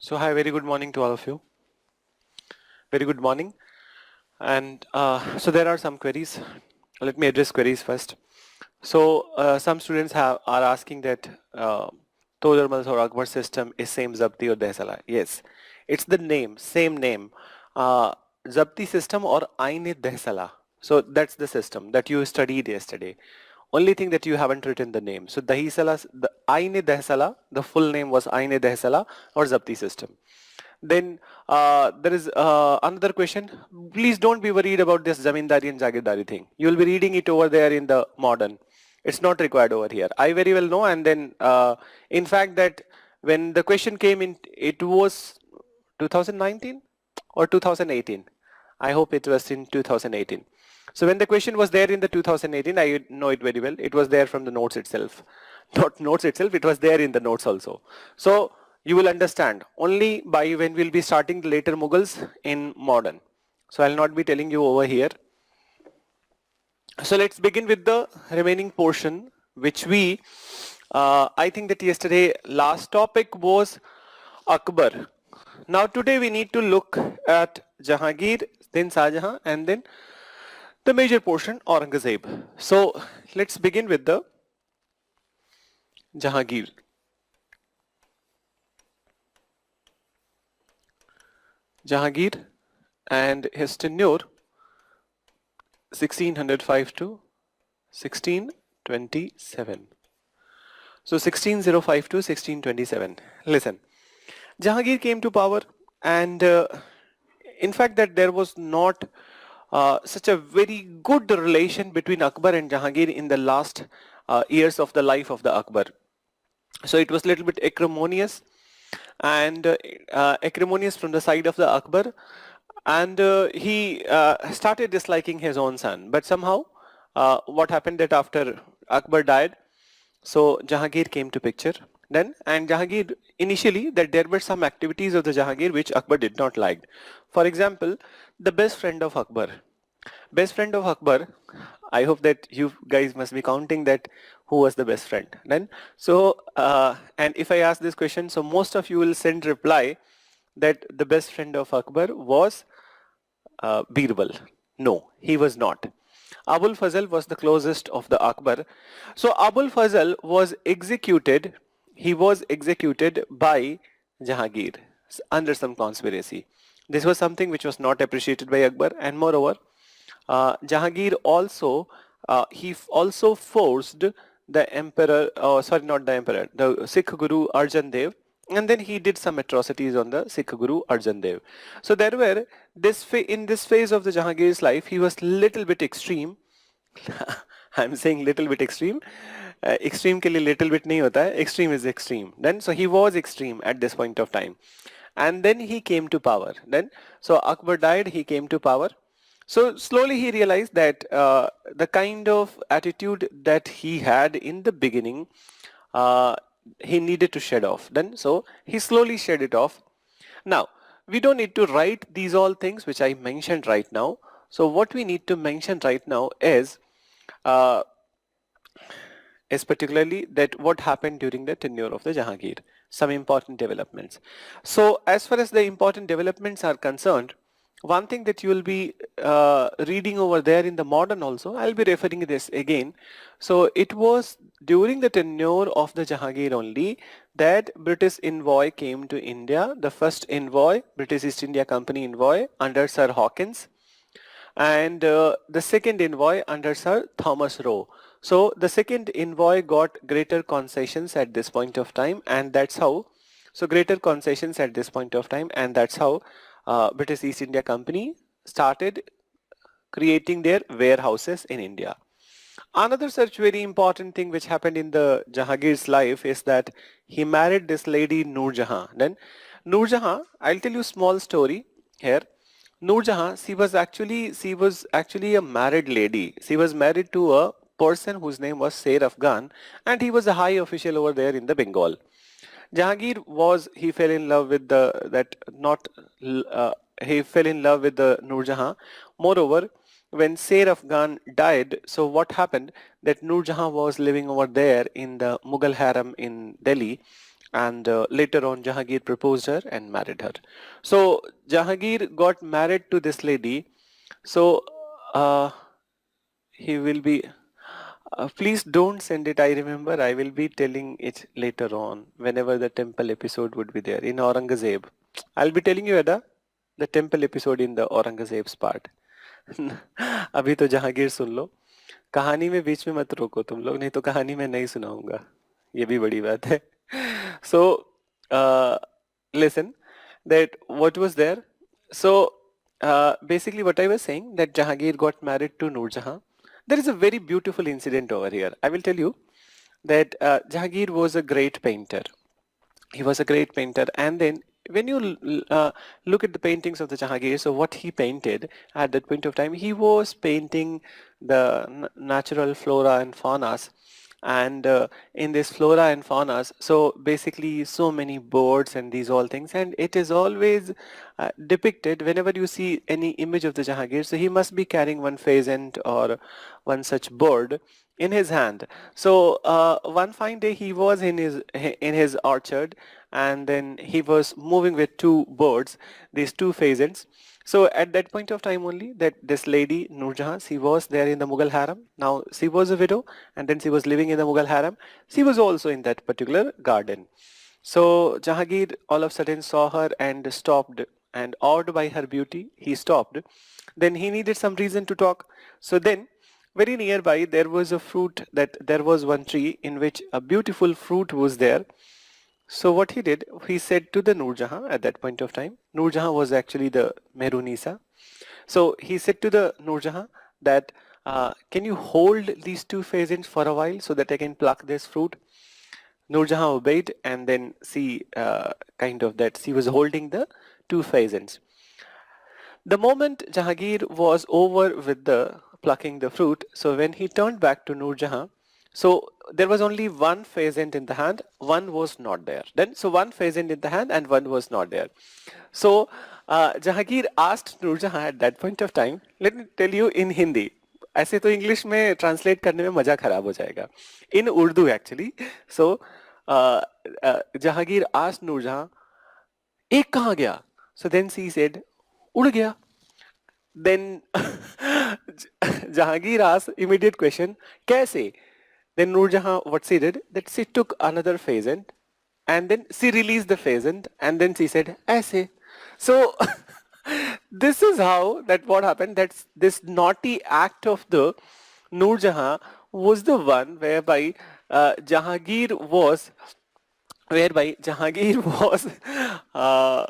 So hi, very good morning to all of you. Very good morning. And so there are some queries. Let me address queries first. So some students are asking that Todormal's or Akbar system is same Zapti or Dehsala. Yes, it's the name, same name. Zapti system or Aine Dehsala. So that's the system that you studied yesterday. Only thing that you haven't written the name. So Dahisala, the Aine Dehsala, the full name was Aine Dehsala or Zapti system. Then there is another question. Please don't be worried about this Zamindari and Jagirdari thing. You will be reading it over there in the modern. It's not required over here. I very well know. And then in fact that when the question came in, it was 2019 or 2018. I hope it was in 2018. So when the question was there in the 2018, I know it very well. It was there from the notes itself. Not notes itself, it was there in the notes also. So you will understand only by when we'll be starting the later Mughals in modern. So I'll not be telling you over here. So let's begin with the remaining portion, which I think that yesterday last topic was Akbar. Now today we need to look at Jahangir, then Shah Jahan, and then the major portion Aurangzeb. So let's begin with the Jahangir. Jahangir and his tenure 1605 to 1627. So 1605 to 1627. Listen, Jahangir came to power, and in fact that there was not such a very good relation between Akbar and Jahangir in the last years of the life of the Akbar. So it was a little bit acrimonious, and acrimonious from the side of the Akbar, and he started disliking his own son. But somehow what happened that after Akbar died, so Jahangir came to picture then, and Jahangir initially that there were some activities of the Jahangir which Akbar did not like. For example, the best friend of Akbar. Best friend of Akbar, I hope that you guys must be counting that who was the best friend then. So and if I ask this question, so most of you will send reply that the best friend of Akbar was Birbal. No, he was not. Abul Fazl was the closest of the Akbar. So Abul Fazl was executed, he was executed by Jahangir under some conspiracy. This was something which was not appreciated by Akbar, and moreover, Jahangir also, he also forced the emperor, sorry, not the emperor, the Sikh Guru Arjan Dev, and then he did some atrocities on the Sikh Guru Arjan Dev. So there were, in this phase of the Jahangir's life, he was little bit extreme. I'm saying little bit extreme. Extreme के लिए little bit नहीं होता है. Extreme is extreme. Then so he was extreme at this point of time, and then he came to power. Then so Akbar died. He came to power. So slowly he realized that the kind of attitude that he had in the beginning, he needed to shed off. Then so he slowly shed it off. Now we don't need to write these all things which I mentioned right now. So what we need to mention right now is particularly that what happened during the tenure of the Jahangir, some important developments. So as far as the important developments are concerned, one thing that you will be reading over there in the modern also, I'll be referring this again. So it was during the tenure of the Jahangir only that British envoy came to India, the first envoy, British East India Company envoy under Sir Hawkins, and the second envoy under Sir Thomas Roe. So the second envoy got greater concessions at this point of time, and that's how, so greater concessions at this point of time, and that's how British East India Company started creating their warehouses in India. Another such very important thing which happened in the Jahangir's life is that he married this lady Noor Jahan. Then Noor Jahan, I'll tell you a small story here. Noor Jahan, she was actually a married lady. She was married to a person whose name was Sher Afghan, and he was a high official over there in the Bengal. Jahangir was, he fell in love with he fell in love with the Noor Jahan. Moreover, when Sher Afghan died, so what happened that Nur Jahan was living over there in the Mughal harem in Delhi, and later on Jahangir proposed her and married her. So Jahangir got married to this lady. So uh, he will be please don't send it. I remember I will be telling it later on whenever the temple episode would be there in Aurangzeb. I'll be telling you Ada, the temple episode in the Aurangzeb's part. अभी तो जहांगीर सुन लो, कहानी में बीच में मत रोको तुम लोग, नहीं तो कहानी मैं नहीं सुनाऊंगा, ये भी बड़ी बात है. So listen that what was there. So basically what I was saying that Jahangir got married to Noor Jahan. There is a very beautiful incident over here. I will tell you that Jahangir was a great painter. He was a great painter, and then when you look at the paintings of the Jahangir, so what he painted at that point of time, he was painting the natural flora and faunas, and in this flora and faunas, so basically so many birds and these all things, and it is always depicted whenever you see any image of the Jahangir, so he must be carrying one pheasant or one such bird in his hand. So one fine day he was in his orchard, and then he was moving with two birds, these two pheasants. So at that point of time only that this lady Nur Jahan, she was there in the Mughal harem. Now she was a widow, and then she was living in the Mughal harem. She was also in that particular garden. So Jahangir all of a sudden saw her and stopped, and awed by her beauty, he stopped. Then he needed some reason to talk. So then very nearby there was a fruit, that there was one tree in which a beautiful fruit was there. So what he did, he said to the Nur Jahan at that point of time, Nur Jahan was actually the Mehrunisa. So he said to the Nur Jahan that, can you hold these two pheasants for a while so that I can pluck this fruit? Nur Jahan obeyed, and then she kind of that she was holding the two pheasants. The moment Jahangir was over with the plucking the fruit, so when he turned back to Nur Jahan, so there was only one pheasant in the hand, one was not there. Then so one pheasant in the hand and one was not there. So Jahangir asked Nur Jahan at that point of time, let me tell you in Hindi. ऐसे तो English में translate करने में मजा खराब हो जाएगा. In Urdu actually. So Jahangir asked Nur Jahan, एक कहाँ गया? So then she said, उड़ गया. Then Jahangir asked immediate question, कैसे? Then Nur Jahan, what she did, that she took another pheasant, and then she released the pheasant, and then she said, ऐसे. So this is how that what happened, that this naughty act of the Nur Jahan was the one whereby Jahangir was uh,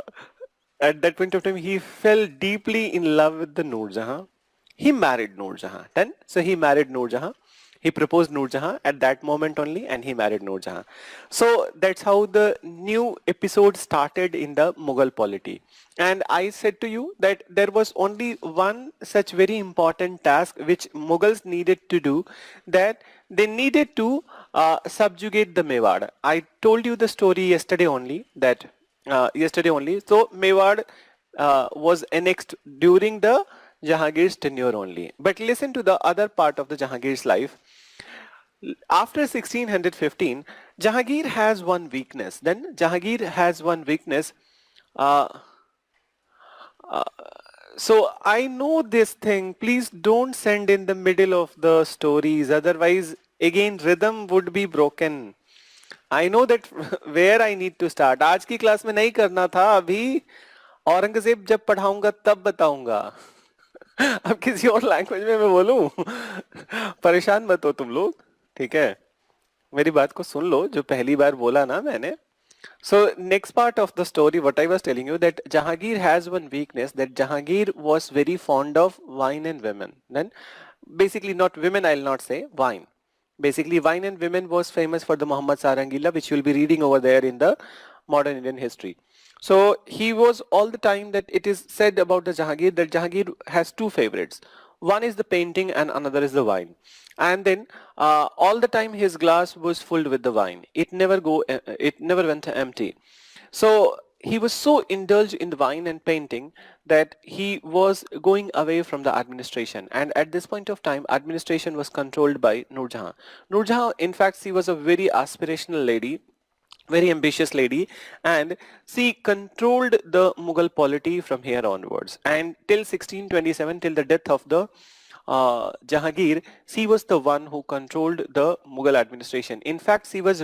at that point of time he fell deeply in love with the Nur Jahan. He married Nur Jahan. Then so he married Nur Jahan. He proposed Nur Jahan at that moment only, and he married Nur Jahan. So that's how the new episode started in the Mughal polity. And I said to you that there was only one such very important task which Mughals needed to do, that they needed to subjugate the Mewar. I told you the story yesterday only, that So Mewar was annexed during the Jahangir's tenure only. But listen to the other part of the Jahangir's life. After 1615, Jahangir has one weakness. Then Jahangir has one weakness. Uh, so I know this thing. Please don't send in the middle of the stories. Otherwise, again, rhythm would be broken. I know that where I need to start. आज की class में नहीं करना था. अभी औरंगजेब जब पढ़ाऊंगा तब बताऊंगा. अब किसी और लैंग्वेज में मैं बोलूं. परेशान मत हो तुम लोग, ठीक है? मेरी बात को सुन लो, जो पहली बार बोला ना मैंने. So next part of the story, what I was telling you, that Jahangir has one weakness, that Jahangir was very fond of wine and women. Then basically not women, I'll not say, wine. Basically wine and women was famous for the Muhammad Sarangila, which you'll be reading over there in the modern Indian history. So he was all the time that it is said about the Jahangir that Jahangir has two favorites. One is the painting and another is the wine. And then all the time his glass was filled with the wine. It never went empty. So he was so indulged in the wine and painting that he was going away from the administration, and at this point of time administration was controlled by Nur Jahan. Nur Jahan, in fact, she was a very aspirational lady, very ambitious lady, and she controlled the Mughal polity from here onwards, and till 1627, till the death of the Jahangir, she was the one who controlled the Mughal administration. In fact, she was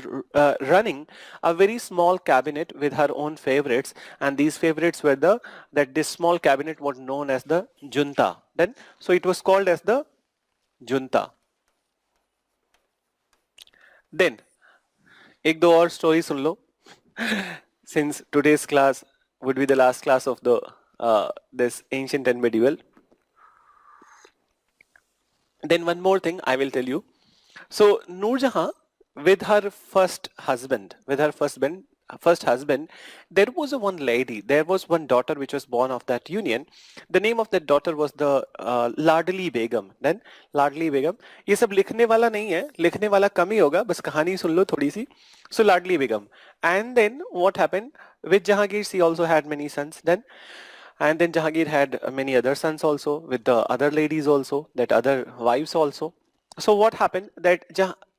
running a very small cabinet with her own favorites, and these favorites were this small cabinet was known as the junta. Then, so it was called as the junta. Then, एक दो और story soon low. Since today's class would be the last class of the this ancient and medieval. Then one more thing I will tell you. So Noor Jahan, with her first husband, there was one lady, there was one daughter which was born of that union. The name of that daughter was the Ladli Begum. Then Ladli Begum. ये सब लिखने वाला नहीं है, लिखने वाला कम ही होगा, बस कहानी सुन लो थोड़ी सी. So Ladli Begum. And then what happened with Jahangir? She also had many sons. And then Jahangir had many other sons also, with the other ladies also, that other wives also. So what happened that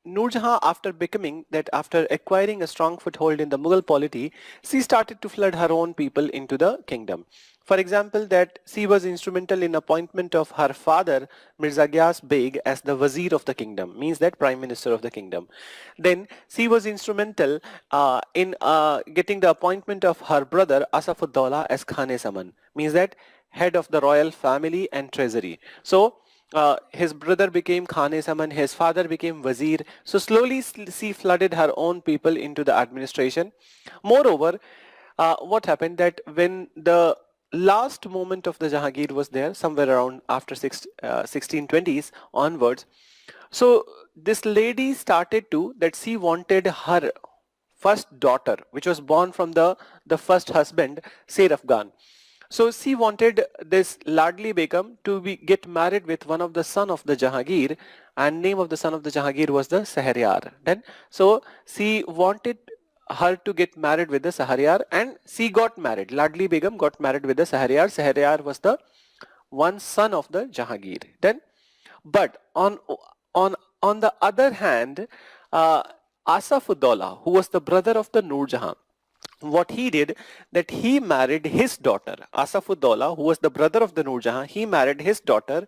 Noor Jahan, after acquiring a strong foothold in the Mughal polity, she started to flood her own people into the kingdom. For example, that she was instrumental in appointment of her father Mirza Ghias Beg as the Wazir of the kingdom, means that Prime Minister of the kingdom. Then she was instrumental in getting the appointment of her brother Asaf-ud-Dawla as Khan-e-Zaman, means that head of the royal family and treasury. So his brother became Khan-e-Zaman, his father became Wazir. So slowly she flooded her own people into the administration. Moreover, what happened that when the last moment of the Jahangir was there, somewhere around after 1620s onwards, so this lady started to, that she wanted her first daughter, which was born from the first husband, Ser Afghan. So she wanted this Ladli Begum to get married with one of the son of the Jahangir, and name of the son of the Jahangir was the Sahryar. Then, so she wanted her to get married with the Sahryar, and she got married. Ladli Begum got married with the Sahryar. Sahryar was the one son of the Jahangir. Then, but on the other hand, Asaf-ud-Dawla, who was the brother of the Noor Jahan, what he did, that he married his daughter, Asaf-ud-Dawla, who was the brother of the Noor Jahan, he married his daughter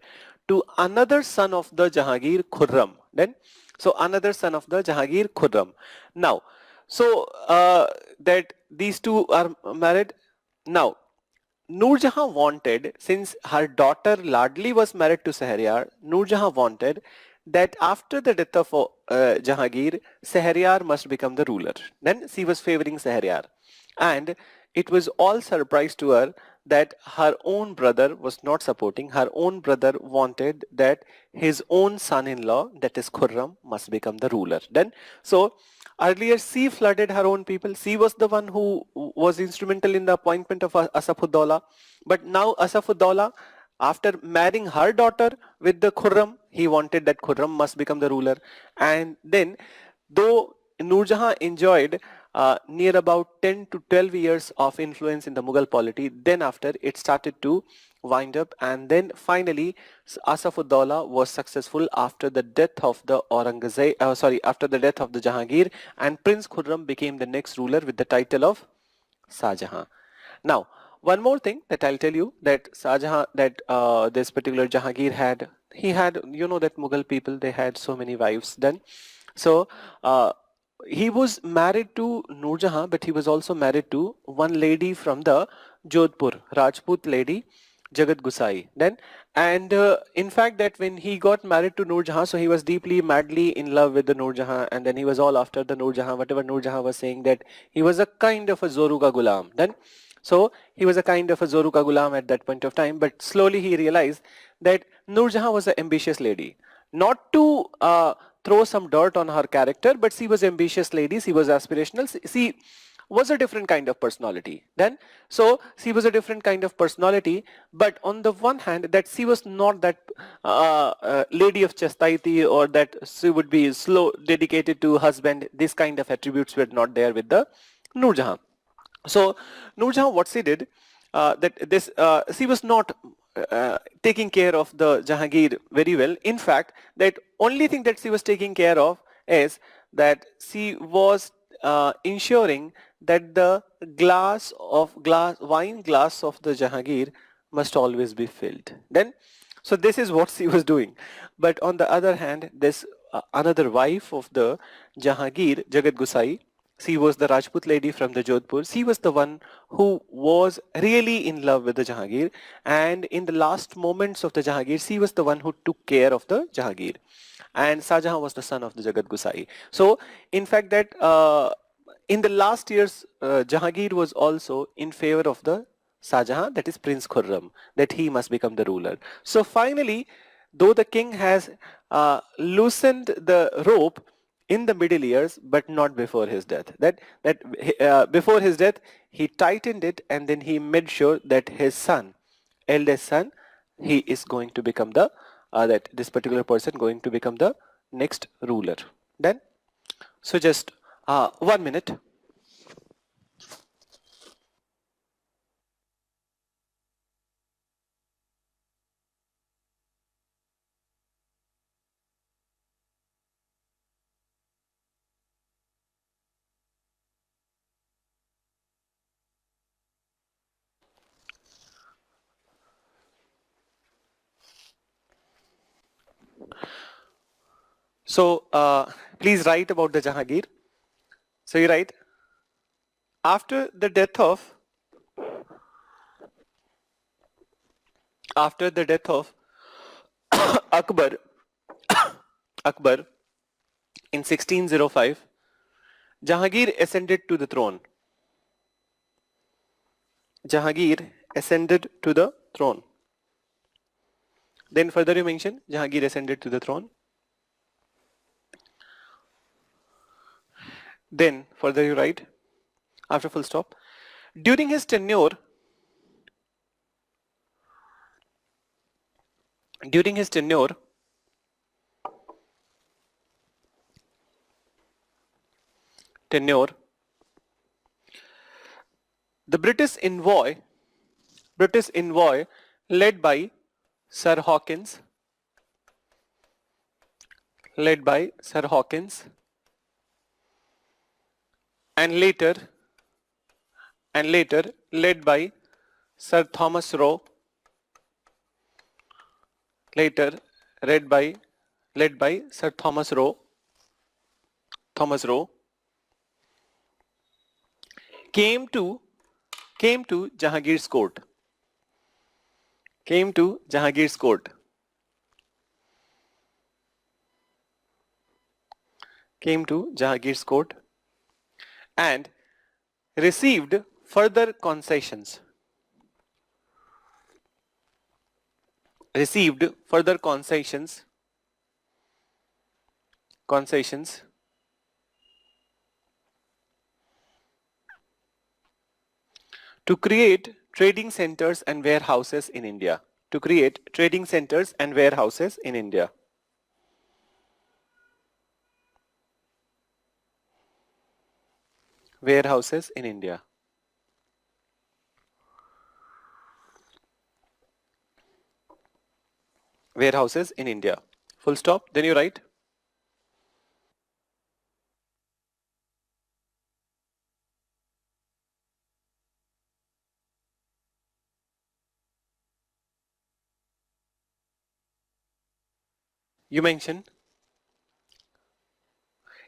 to another son of the Jahangir, Khurram. Then, so another son of the Jahangir, Khurram. Now, so that these two are married. Now, Noor Jahan wanted, since her daughter Ladli was married to Sahryar, Noor Jahan wanted that after the death of Jahangir, Sahryar must become the ruler. Then she was favoring Sahryar. And it was all surprise to her that her own brother was not supporting. Her own brother wanted that his own son-in-law, that is Khurram, must become the ruler. Then, so earlier she flooded her own people. She was the one who was instrumental in the appointment of Asaf-ud-Dawla. But now Asaf-ud-Dawla, after marrying her daughter with the Khurram, he wanted that Khurram must become the ruler. And then, though Noor Jahan enjoyed near about 10 to 12 years of influence in the Mughal polity, then after it started to wind up, and then finally Asaf-ud-Dawla was successful after the death of the after the death of the Jahangir, and Prince Khurram became the next ruler with the title of Shah Jahan. Now, one more thing that I'll tell you, that Shah Jahan, that this particular Jahangir had, he had, you know that Mughal people, they had so many wives then. So he was married to Noor Jahan, but he was also married to one lady from the Jodhpur, Rajput lady, Jagat Gusai. Then, and in fact that when he got married to Noor Jahan, so he was deeply, madly in love with the Noor Jahan, and then he was all after the Noor Jahan, whatever Noor Jahan was saying, that he was a kind of a Zoru ka Gulam. Then, so he was a kind of a Zoru ka Gulam at that point of time, but slowly he realized that Noor Jahan was an ambitious lady. Not to throw some dirt on her character, but she was ambitious lady, she was aspirational, she was a different kind of personality. Then, so she was a different kind of personality, but on the one hand, that she was not that lady of chastity, or that she would be slow, dedicated to husband. This kind of attributes were not there with the Noor Jahan. So Noor Jahan, what she did, she was not taking care of the Jahangir very well. In fact, that only thing that she was taking care of is that she was ensuring that the wine glass of the Jahangir must always be filled. Then, so this is what she was doing. But on the other hand, this another wife of the Jahangir, Jagat Gusai, she was the Rajput lady from the Jodhpur. She was the one who was really in love with the Jahangir, and in the last moments of the Jahangir, she was the one who took care of the Jahangir. And Shah Jahan was the son of the Jagat Gusai. So, in fact, that in the last years, Jahangir was also in favor of the Shah Jahan, that is Prince Khurram, that he must become the ruler. So finally, though the king has loosened the rope in the middle years, but not before his death. Before his death, he tightened it, and then he made sure that his son, eldest son, he is going to become the that this particular person going to become the next ruler. Then, so just 1 minute. So please write about the Jahangir. So you write, after the death of after the death of Akbar Akbar in 1605, Jahangir ascended to the throne. Jahangir ascended to the throne. Then further you mention Jahangir ascended to the throne. Then further you write after full stop. During his tenure, during his tenure, tenure, the British envoy led by Sir Hawkins, led by Sir Hawkins, and later led by Sir Thomas Roe, later led by Sir Thomas Roe, came to Jahangir's court. Came to Jahangir's court. Came to Jahangir's court and received further concessions. Received further concessions to create trading centers and warehouses in India. To create trading centers and warehouses in India. Warehouses in India. Warehouses in India. Full stop. Then you write. You mention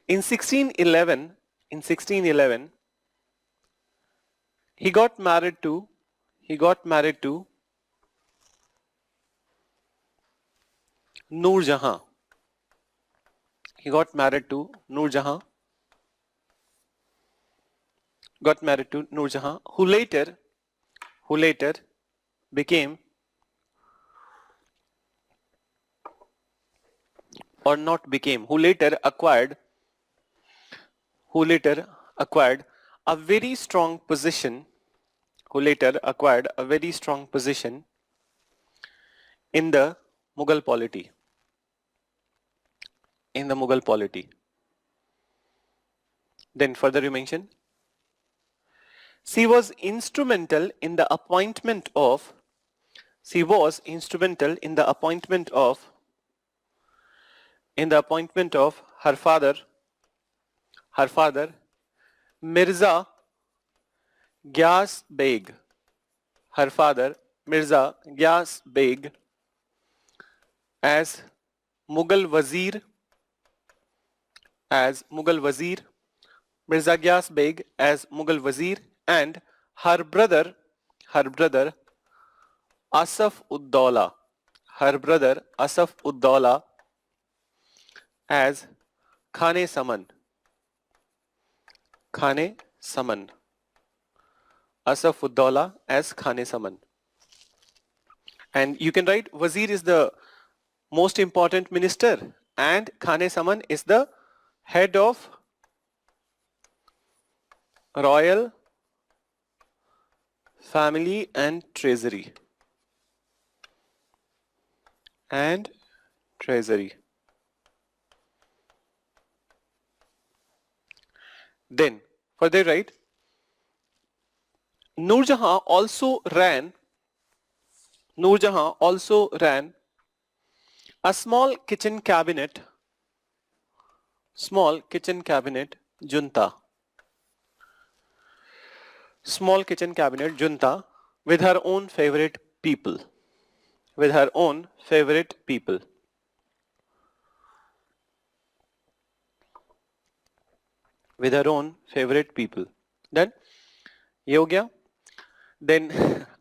in 1611 he got married to Noor Jahan. He got married to Noor Jahan. Got married to Noor Jahan, who later became, or not became, who later acquired a very strong position, in the Mughal polity. Then further you mention, She was instrumental in the appointment of, she was instrumental in the appointment of, her father, Mirza Gyas Beg, her father, Mirza Gyas Beg, as Mughal Wazir, Mirza Gyas Beg as Mughal Wazir, and her brother, Asaf Uddaulah, as Khane Saman, Asaf Uddaulah as Khane Saman. And you can write Wazir is the most important minister and Khane Saman is the head of royal family and treasury. Then further write Noor Jahan also ran a small kitchen cabinet junta with her own favorite people. Then ये हो गया. Then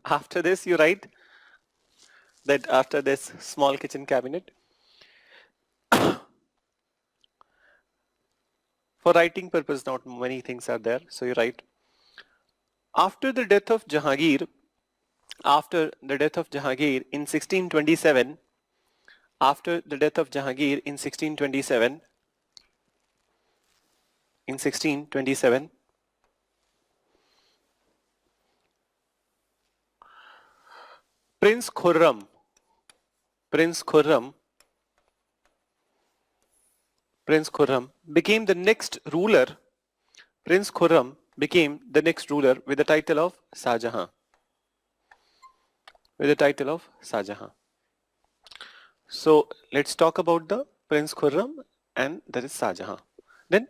after this you write that after this small kitchen cabinet, for writing purpose not many things are there, so you write after the death of Jahangir in 1627, Prince Khurram became the next ruler. With the title of Shah Jahan. So let's talk about the Prince Khurram and there is Shah Jahan. Then,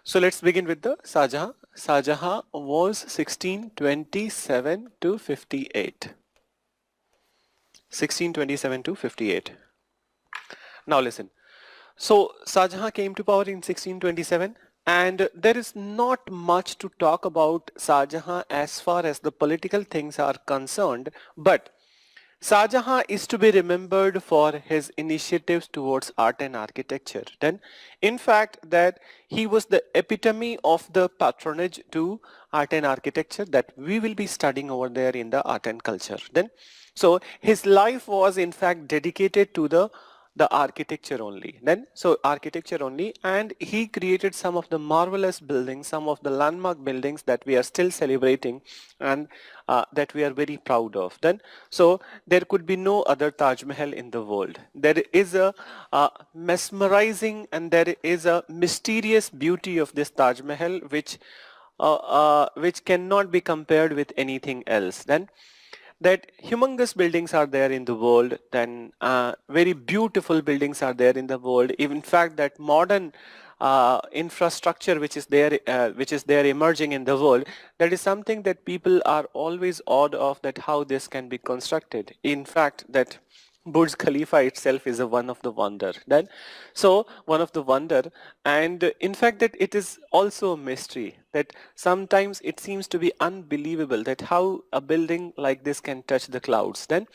so let's begin with the Shah Jahan. Shah Jahan was 1627 to 58. Now listen. So Shah Jahan came to power in 1627 and there is not much to talk about Shah Jahan as far as the political things are concerned, but Shah Jahan is to be remembered for his initiatives towards art and architecture. Then, in fact, that he was the epitome of the patronage to art and architecture that we will be studying over there in the art and culture. Then, so his life was in fact dedicated to the architecture only. And he created some of the marvelous buildings, some of the landmark buildings that we are still celebrating and that we are very proud of. Then, so there could be no other Taj Mahal in the world. There is a mesmerizing and there is a mysterious beauty of this Taj Mahal which cannot be compared with anything else. Then, that humongous buildings are there in the world, then very beautiful buildings are there in the world. In fact, that modern infrastructure which is there emerging in the world, that is something that people are always awed of, that how this can be constructed. In fact, that Burj Khalifa itself is one of the wonder. Then, so one of the wonder, and in fact that it is also a mystery that sometimes it seems to be unbelievable that how a building like this can touch the clouds. Then,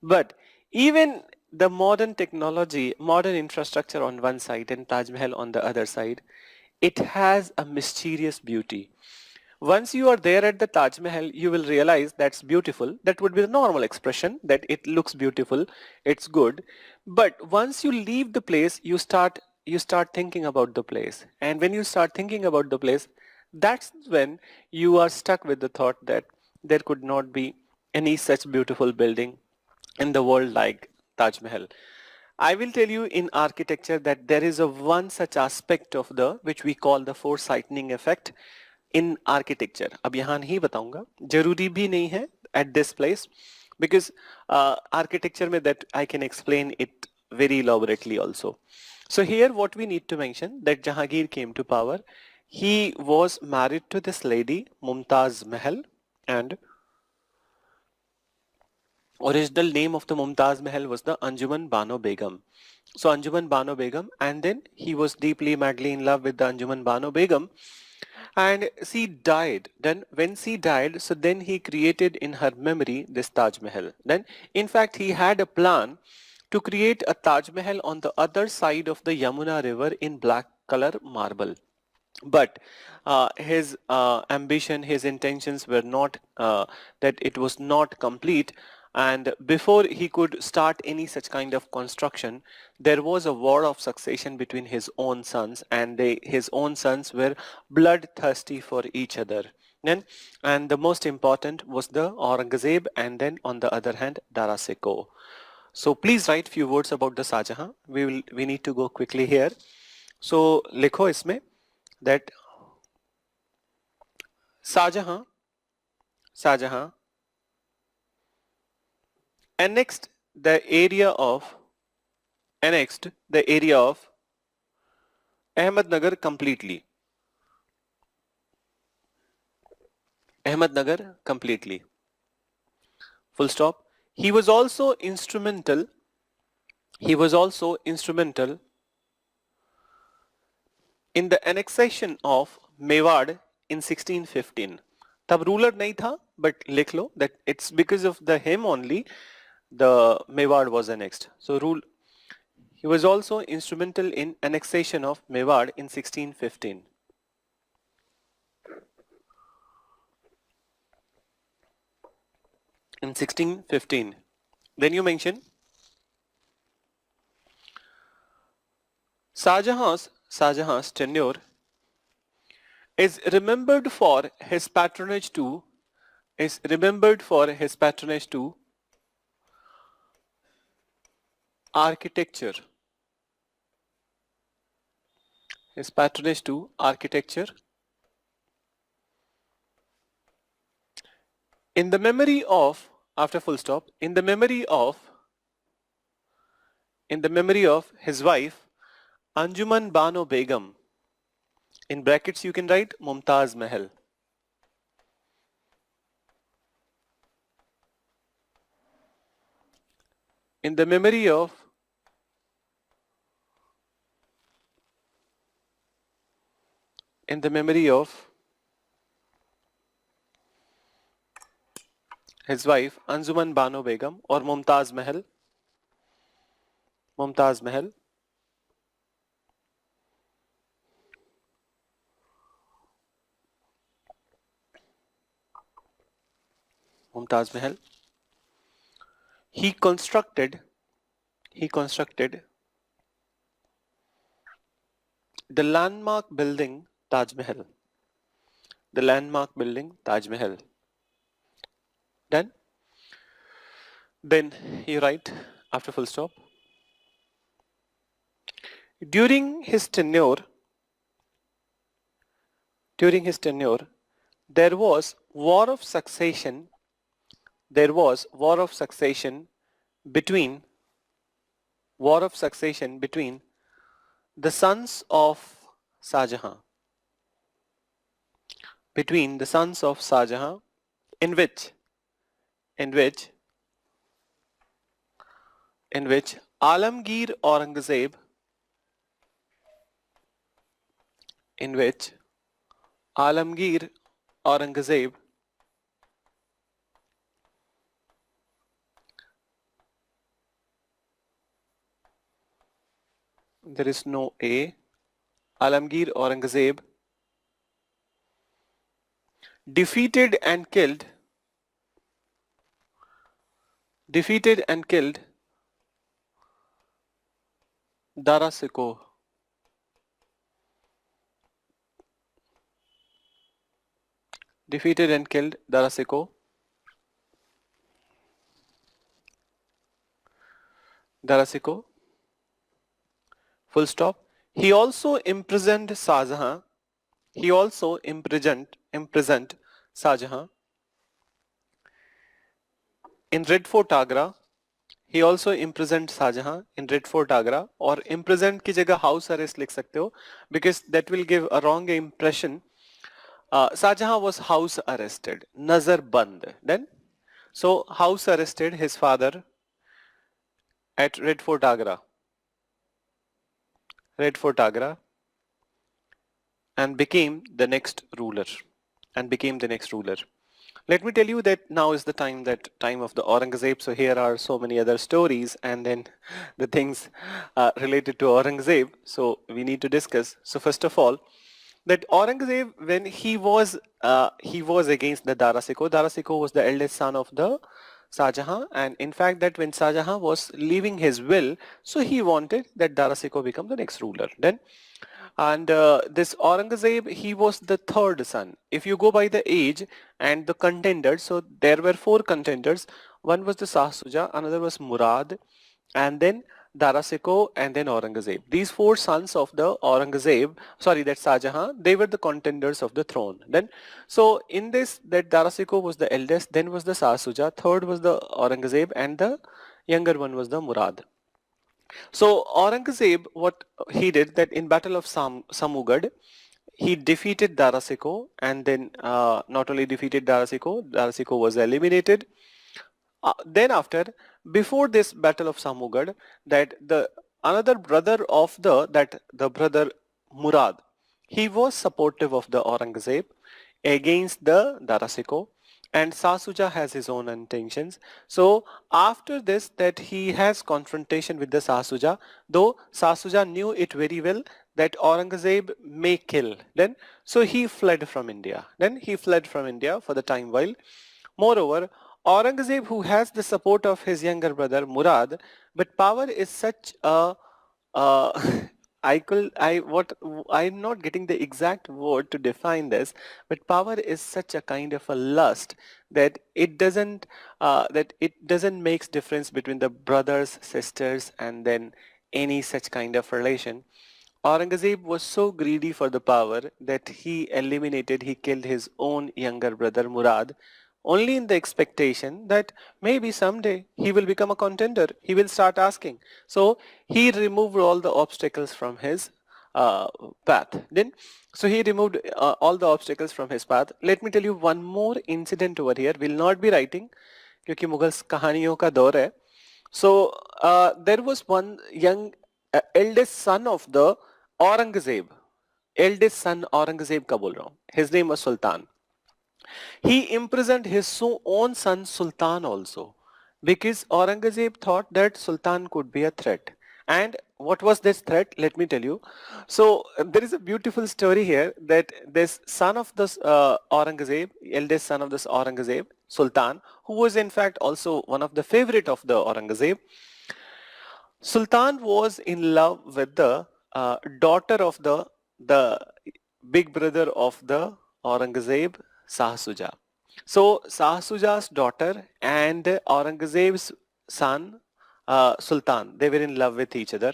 but even the modern technology, modern infrastructure on one side and Taj Mahal on the other side, it has a mysterious beauty. Once you are there at the Taj Mahal, you will realize that's beautiful. That would be the normal expression, that it looks beautiful, it's good. But once you leave the place, you start thinking about the place. And when you start thinking about the place, that's when you are stuck with the thought that there could not be any such beautiful building in the world like Taj Mahal. I will tell you in architecture that there is a one such aspect of the which we call the foresightening effect. in architecture. अब यहाँ नहीं बताऊंगा, जरूरी भी नहीं है at this place, because architecture में that I can explain it very elaborately also. So here what we need to mention that Jahangir came to power. He was married to this lady Mumtaz Mahal, and original name of the Mumtaz Mahal was the Anjuman Bano Begum. So Anjuman Bano Begum, and then he was deeply madly in love with the Anjuman Bano Begum, and she died. Then when she died, so then he created in her memory this Taj Mahal. Then in fact he had a plan to create a Taj Mahal on the other side of the Yamuna river in black color marble. But his ambition, his intentions were not that it was not complete, and before he could start any such kind of construction, there was a war of succession between his own sons, and his own sons were bloodthirsty for each other. Then, and the most important was the Aurangzeb, and then on the other hand, Dara Shikoh. So please write few words about the Shahjahan. We need to go quickly here. So लिखो इसमें that Shahjahan annexed the area of Ahmednagar completely. Ahmednagar completely. Full stop. He was also instrumental in the annexation of Mewad in 1615. तब ruler नहीं था, but लिख लो that it's because of him only the Mewad was annexed. So he was also instrumental in annexation of Mewad in 1615. In 1615. Then you mention Shahjahan's tenure is remembered for his patronage to architecture. His patronage to architecture. In the memory of, after full stop, in the memory of his wife Anjuman Bano Begum. In brackets you can write Mumtaz Mahal. In the memory of his wife Anjuman Bano Begum or Mumtaz Mahal. Mumtaz Mahal. He constructed the landmark building Taj Mahal. The landmark building Taj Mahal. Done? Then you write after full stop. During his tenure, there was war of succession between the sons of Shahjahan. In which Alamgir Aurangzeb there is no A. Alamgir Aurangzeb defeated and killed Dara Shikoh. Defeated and killed Dara Shikoh. Full stop. He also imprisoned Shahjahan he also imprisoned Shah Jahan in Red Fort Agra. He also imprisoned Shah Jahan in Red Fort Agra, or imprisoned की जगह house arrest लिख सकते हो, because that will give a wrong impression. Shah Jahan was house arrested, nazar band. Then, so house arrested his father at Red Fort Agra, Red Fort Agra, and became the next ruler, and became the next ruler. Let me tell you that now is the time of the Aurangzeb. So here are so many other stories and then the things related to Aurangzeb. So we need to discuss. So first of all, that Aurangzeb, when he was against the Dara Shikoh was the eldest son of the Shah Jahan, and in fact that when Shah Jahan was leaving his will, so he wanted that Dara Shikoh become the next ruler. Then and this Aurangzeb, he was the third son. If you go by the age and the contenders, so there were four contenders. One was the Shah Shuja, another was Murad, and then Dara Shikoh, and then Aurangzeb. These four sons of the Aurangzeb, sorry, that Shah Jahan, they were the contenders of the throne. Then, so in this, that Dara Shikoh was the eldest, then was the Shah Shuja, third was the Aurangzeb, and the younger one was the Murad. So Aurangzeb, what he did that in Battle of Samugad, he defeated Dara Shikoh, and then not only defeated Dara Shikoh was eliminated. Then after, before this Battle of Samugad, that the another brother of the brother Murad, he was supportive of the Aurangzeb against the Dara Shikoh, and Shah Shuja has his own intentions. So after this, that he has confrontation with the Shah Shuja, though Shah Shuja knew it very well that Aurangzeb may kill. Then so he fled from India. Then he fled from India for the time while. Moreover, Aurangzeb, who has the support of his younger brother Murad, but power is such a I'm not getting the exact word to define this, but power is such a kind of a lust that it doesn't make difference between the brothers, sisters, and then any such kind of relation. Aurangzeb was so greedy for the power that he killed his own younger brother Murad, only in the expectation that maybe someday he will become a contender. He will start asking. So he removed all the obstacles from his path. So he removed all the obstacles from his path. Let me tell you one more incident over here. Will not be writing, क्योंकि मुगल कहानियों का दौर है. So there was one young eldest son of the Aurangzeb. Eldest son Aurangzeb का बोल रहा हूँ. His name was Sultan. He imprisoned his own son Sultan also, because Aurangzeb thought that Sultan could be a threat. And what was this threat? Let me tell you. So there is a beautiful story here that this son of this Aurangzeb, eldest son of this Aurangzeb, Sultan, who was in fact also one of the favorite of the Aurangzeb, Sultan was in love with the daughter of the big brother of the Aurangzeb, Shah Shuja. So Shah Shuja's daughter and Aurangzeb's son, Sultan, they were in love with each other.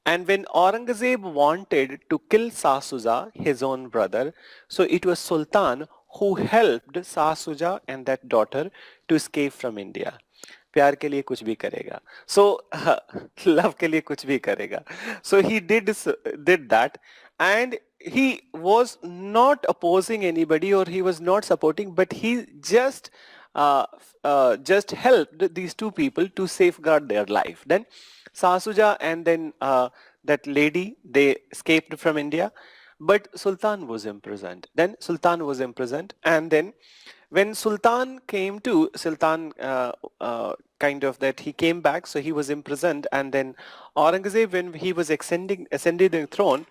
And when Aurangzeb wanted to kill Shah Shuja, his own brother, so it was Sultan who helped Shah Shuja and that daughter to escape from India. प्यार के लिए कुछ भी करेगा. So love के लिए कुछ भी करेगा. So he did that, and he was not opposing anybody or he was not supporting, but he just helped these two people to safeguard their life. Then Shah Shuja and then that lady, they escaped from India, but Sultan was imprisoned. And then when Sultan came to kind of that he came back, so he was imprisoned, and then Aurangzeb, when he was ascending the throne,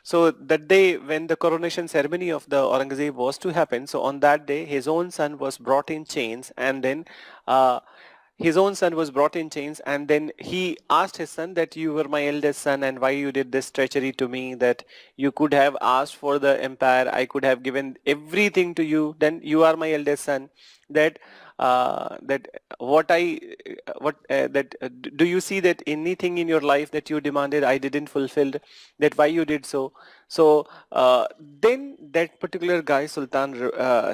so that day when the coronation ceremony of the Aurangzeb was to happen, so on that day his own son was brought in chains, and then and then he asked his son that you were my eldest son and why you did this treachery to me, that you could have asked for the empire, I could have given everything to you, then you are my eldest son, that that do you see that anything in your life that you demanded I didn't fulfill, that why you did so? So then that particular guy Sultan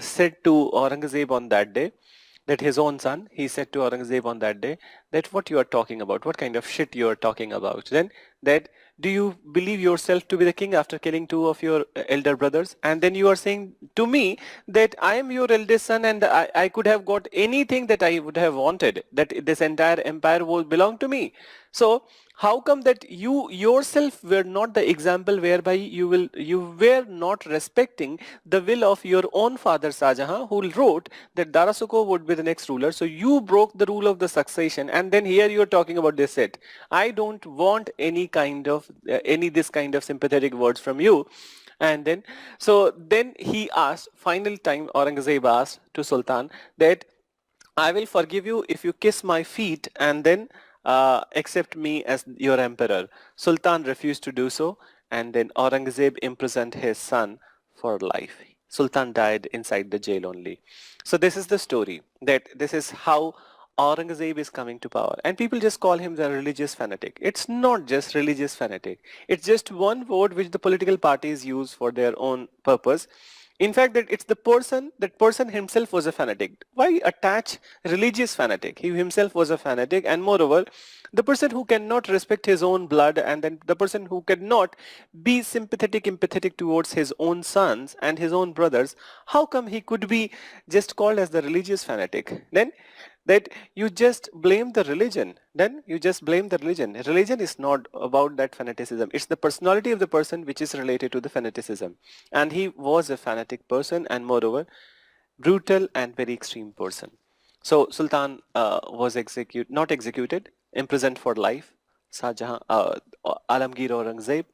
said to Aurangzeb on that day, that his own son, he said to Aurangzeb on that day, that what you are talking about, what kind of shit you are talking about. Then that, do you believe yourself to be the king after killing two of your elder brothers? And then you are saying to me that I am your eldest son and I could have got anything that I would have wanted, that this entire empire would belong to me. So how come that you yourself were not the example whereby you were not respecting the will of your own father Shah Jahan, who wrote that Darasuko would be the next ruler? So you broke the rule of the succession, and then here you are talking about this set. I don't want any kind of any this kind of sympathetic words from you. And then so then he asked, final time Aurangzeb asked to Sultan that I will forgive you if you kiss my feet and then accept me as your emperor. Sultan refused to do so, and then Aurangzeb imprisoned his son for life. Sultan died inside the jail only. So this is the story, that this is how Aurangzeb is coming to power, and people just call him the religious fanatic. It's not just religious fanatic. It's just one word which the political parties use for their own purpose. In fact, that person himself was a fanatic. Why attach religious fanatic? He himself was a fanatic, and moreover, the person who cannot respect his own blood, and then the person who cannot be sympathetic, empathetic towards his own sons and his own brothers, how come he could be just called as the religious fanatic? Then that you just blame the religion. Then you just blame the religion. Religion is not about that fanaticism. It's the personality of the person which is related to the fanaticism. And he was a fanatic person, and moreover, brutal and very extreme person. So Sultan was not executed, imprisoned for life. Shah Jahan, Alamgir Aurangzeb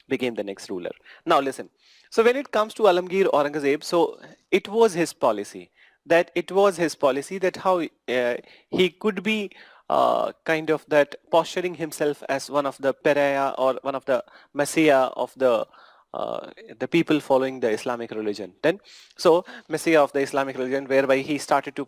became the next ruler. Now listen. So when it comes to Alamgir Aurangzeb, so it was his policy that how he could be kind of that posturing himself as one of the pariah or one of the messiah of the people following the Islamic religion. Then, so messiah of the Islamic religion, whereby he started to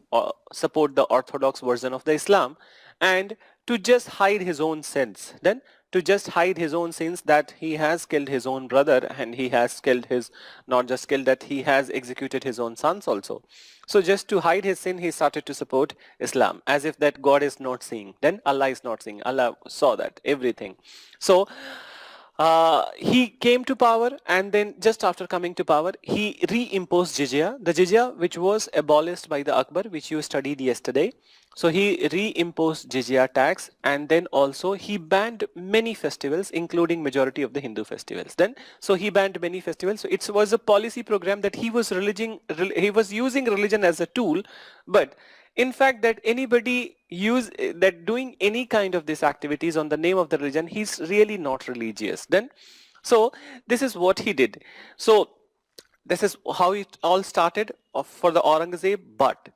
support the orthodox version of the Islam, and to just hide his own sins. Then to just hide his own sins, that he has killed his own brother, and he has killed his, not just killed, that he has executed his own sons also. So just to hide his sin, he started to support Islam, as if that God is not seeing. Then Allah is not seeing. Allah saw that, everything. So he came to power, and then just after coming to power, he reimposed jizya, the jizya which was abolished by the Akbar, which you studied yesterday. So he reimposed jizya tax, and then also he banned many festivals, including majority of the Hindu festivals. Then, so he banned many festivals. So it was a policy program that he was using religion as a tool, but in fact that anybody that doing any kind of these activities on the name of the religion, he's really not religious. Then so this is what he did. So this is how it all started for the Aurangzeb. But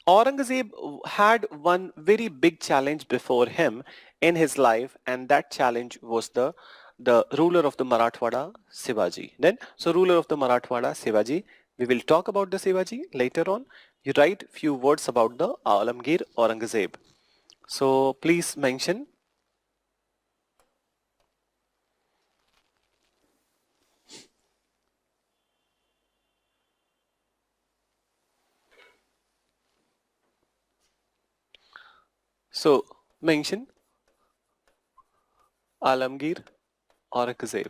Aurangzeb had one very big challenge before him in his life, and that challenge was the ruler of the Marathwada, Shivaji. Then, so ruler of the Marathwada, Shivaji. We will talk about the Shivaji later on. You write few words about the Alamgir Aurangzeb. So please mention. So mention Alamgir Aurangzeb.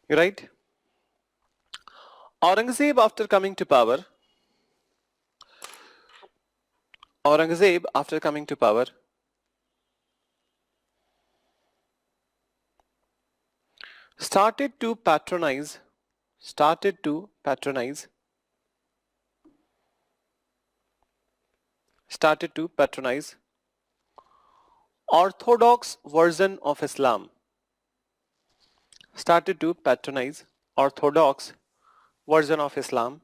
Right? Aurangzeb after coming to power, started to patronize orthodox version of Islam. Started to patronize orthodox version of Islam.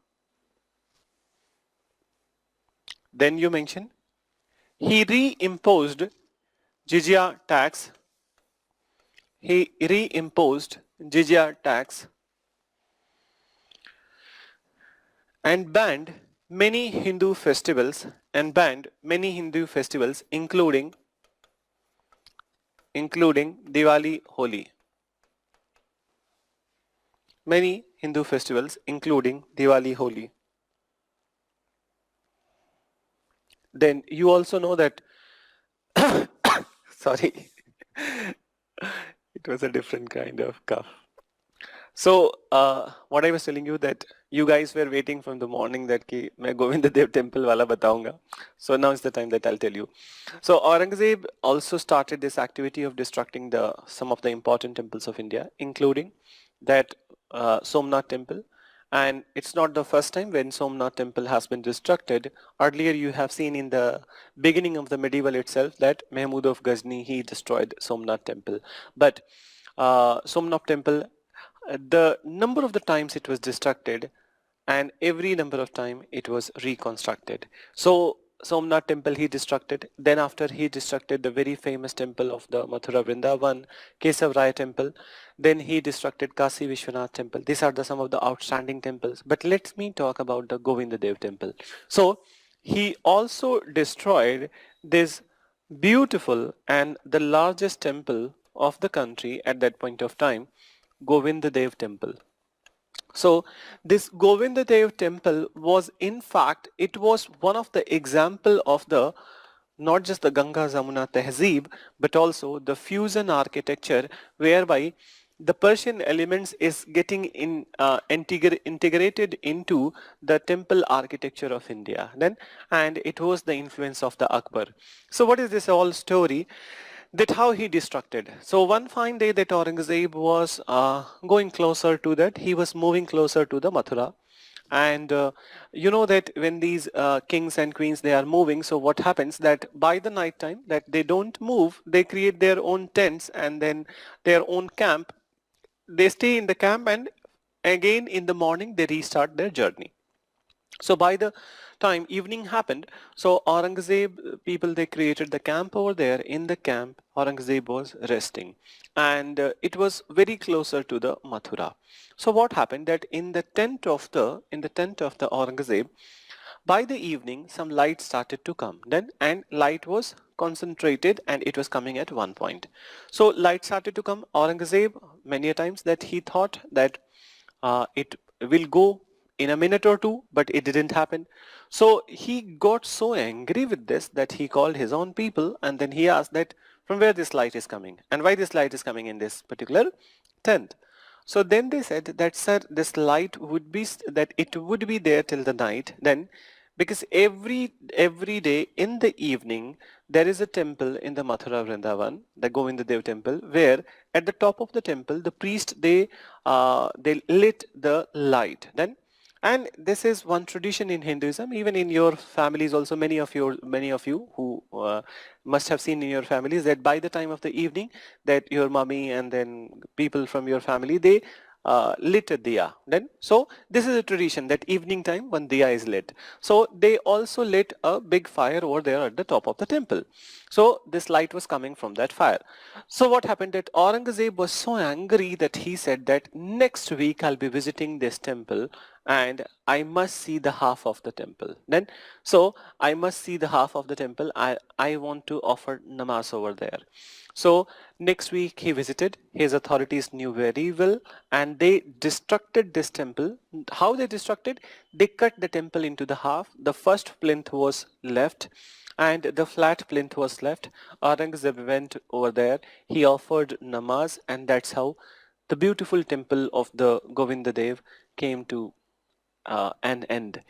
Then you mention he reimposed jizya tax. He reimposed jizya tax and banned many Hindu festivals including Diwali, Holi. Many Hindu festivals including Diwali, Holi. Then you also know that sorry, it was a different kind of cough. So what I was telling you that you guys were waiting from the morning that ki मैं Govind Dev temple वाला बताऊंगा. So now is the time that I'll tell you. So Aurangzeb also started this activity of destructing some of the important temples of India, including that Somnath temple. And it's not the first time when Somnath temple has been destructed. Earlier you have seen in the beginning of the medieval itself that Mahmud of Ghazni, he destroyed Somnath temple. But Somnath temple, the number of the times it was destructed and every number of time it was reconstructed. So Somnath temple he destructed. Then after he destructed the very famous temple of the Mathura Vrindavan, Kesav Raya temple. Then he destructed Kasi Vishwanath temple. These are some of the outstanding temples. But let me talk about the Govinda Dev temple. So he also destroyed this beautiful and the largest temple of the country at that point of time, Govinda Dev temple. So this Govinda Dev temple was in fact, it was one of the example of the not just the Ganga Jamuna Tehzeeb, but also the fusion architecture whereby the Persian elements is getting integrated into the temple architecture of India. Then, and it was the influence of the Akbar. So what is this whole story? That how he destructed. So one fine day that Aurangzeb was going closer to that, he was moving closer to the Mathura. And you know that when these kings and queens, they are moving, so what happens that by the night time that they don't move, they create their own tents and then their own camp. They stay in the camp and again in the morning they restart their journey. So by the time evening happened, so Aurangzeb people, they created the camp over there. In the camp, Aurangzeb was resting, and it was very closer to the Mathura. So what happened that in the tent of the Aurangzeb, by the evening some light started to come. Then and light was concentrated and it was coming at one point. So light started to come. Aurangzeb many a times that he thought that it will go in a minute or two, but it didn't happen. So he got so angry with this that he called his own people and then he asked that from where this light is coming and why this light is coming in this particular tent. So then they said that, sir, this light would be that it would be there till the night. Then because every day in the evening there is a temple in the Mathura Vrindavan, the Govinda Dev temple, where at the top of the temple the priest they lit the light. Then and this is one tradition in Hinduism. Even in your families also, many of you who must have seen in your families that by the time of the evening that your mummy and then people from your family, they lit a diya. Then so this is a tradition that evening time when diya is lit, so they also lit a big fire over there at the top of the temple. So this light was coming from that fire. So what happened that Aurangzeb was so angry that he said that next week I'll be visiting this temple and I must see the half of the temple. Then so I must see the half of the temple. I want to offer namaz over there. So next week he visited. His authorities knew very well and they destructed this temple. How they destructed? They cut the temple into the half. The first plinth was left and the flat plinth was left. Aurangzeb went over there. He offered namaz and that's how the beautiful temple of the Govinda Dev came to an end.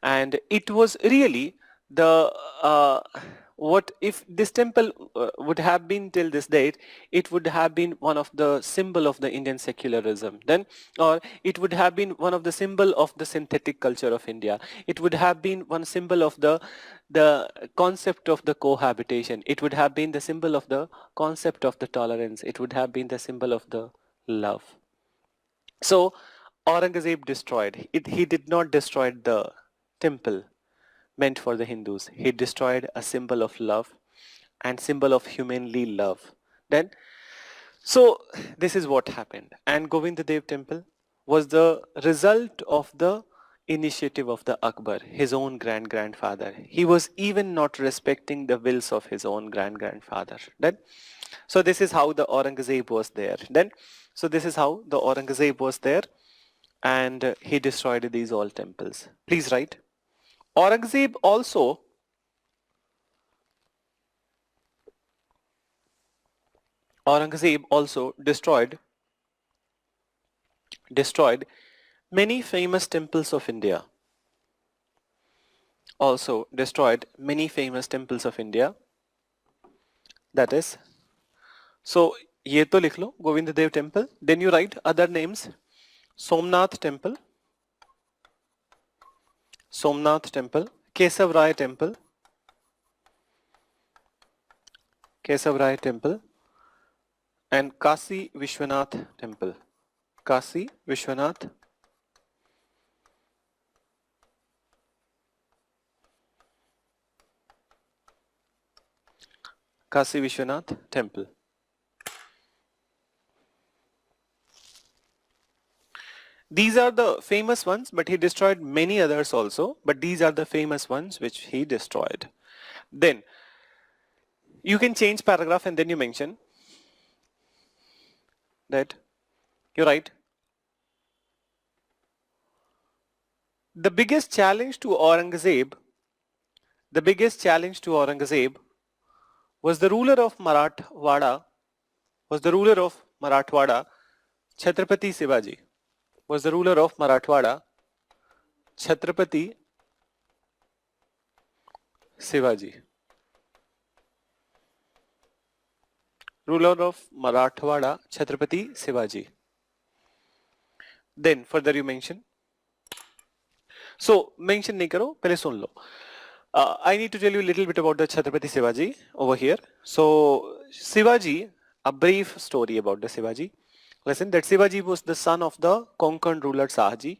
And it was really the what if this temple would have been till this date, it would have been one of the symbol of the Indian secularism. Then or it would have been one of the symbol of the synthetic culture of India. It would have been one symbol of the concept of the cohabitation. It would have been the symbol of the concept of the tolerance. It would have been the symbol of the love. So Aurangzeb destroyed it. He did not destroy the temple meant for the Hindus. He destroyed a symbol of love and symbol of humanly love. Then, so this is what happened. And Govind Dev temple was the result of the initiative of the Akbar, his own grandfather. He was even not respecting the wills of his own grandfather. Then, so this is how the Aurangzeb was there. Then, so this is how the Aurangzeb was there, and he destroyed these all temples. Please write. Aurangzeb also destroyed many famous temples of India. Also destroyed many famous temples of India. That is, so ये तो लिख लो Govind Dev temple. Then you write other names. Somnath temple, Kesav Rai temple, and Kasi Vishwanath temple. Kasi Vishwanath temple. These are the famous ones, but he destroyed many others also, but these are the famous ones which he destroyed. Then you can change paragraph and then you mention that you write the biggest challenge to Aurangzeb was the ruler of Marathwada, Chhatrapati Shivaji. Was the ruler of Marathwada, Chhatrapati Shivaji. Ruler of Marathwada, Chhatrapati Shivaji. Then further you mention. So mention nahi karo, pehle sun lo. I need to tell you a little bit about the Chhatrapati Shivaji over here. So Shivaji, a brief story about the Shivaji. Listen, that Shivaji was the son of the Konkan ruler Shahaji,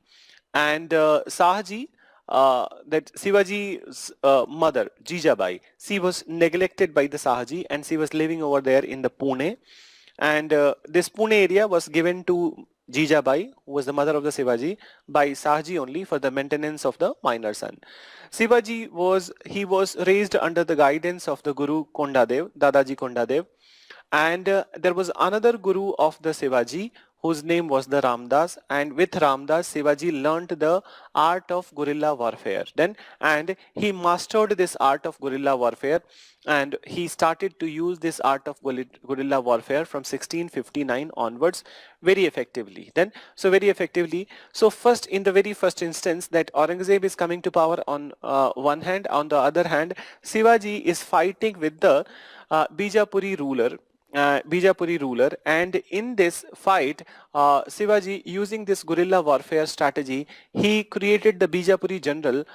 and Shahaji, that Shivaji's mother Jijabai, she was neglected by the Shahaji, and she was living over there in the Pune, and this Pune area was given to Jijabai, who was the mother of the Shivaji, by Shahaji only for the maintenance of the minor son. Shivaji was raised under the guidance of the Guru Kondadev, Dadaji Kondadev, and there was another guru of the Shivaji whose name was the Ramdas, and with Ramdas Shivaji learnt the art of guerrilla warfare then, and he mastered this art of guerrilla warfare, and he started to use this art of guerrilla warfare from 1659 onwards very effectively. Then, so very effectively, so first, in the very first instance, that Aurangzeb is coming to power on one hand, on the other hand Shivaji is fighting with the Bijapuri ruler, and in this fight, Shivaji, using this guerrilla warfare strategy, he created the Bijapuri general,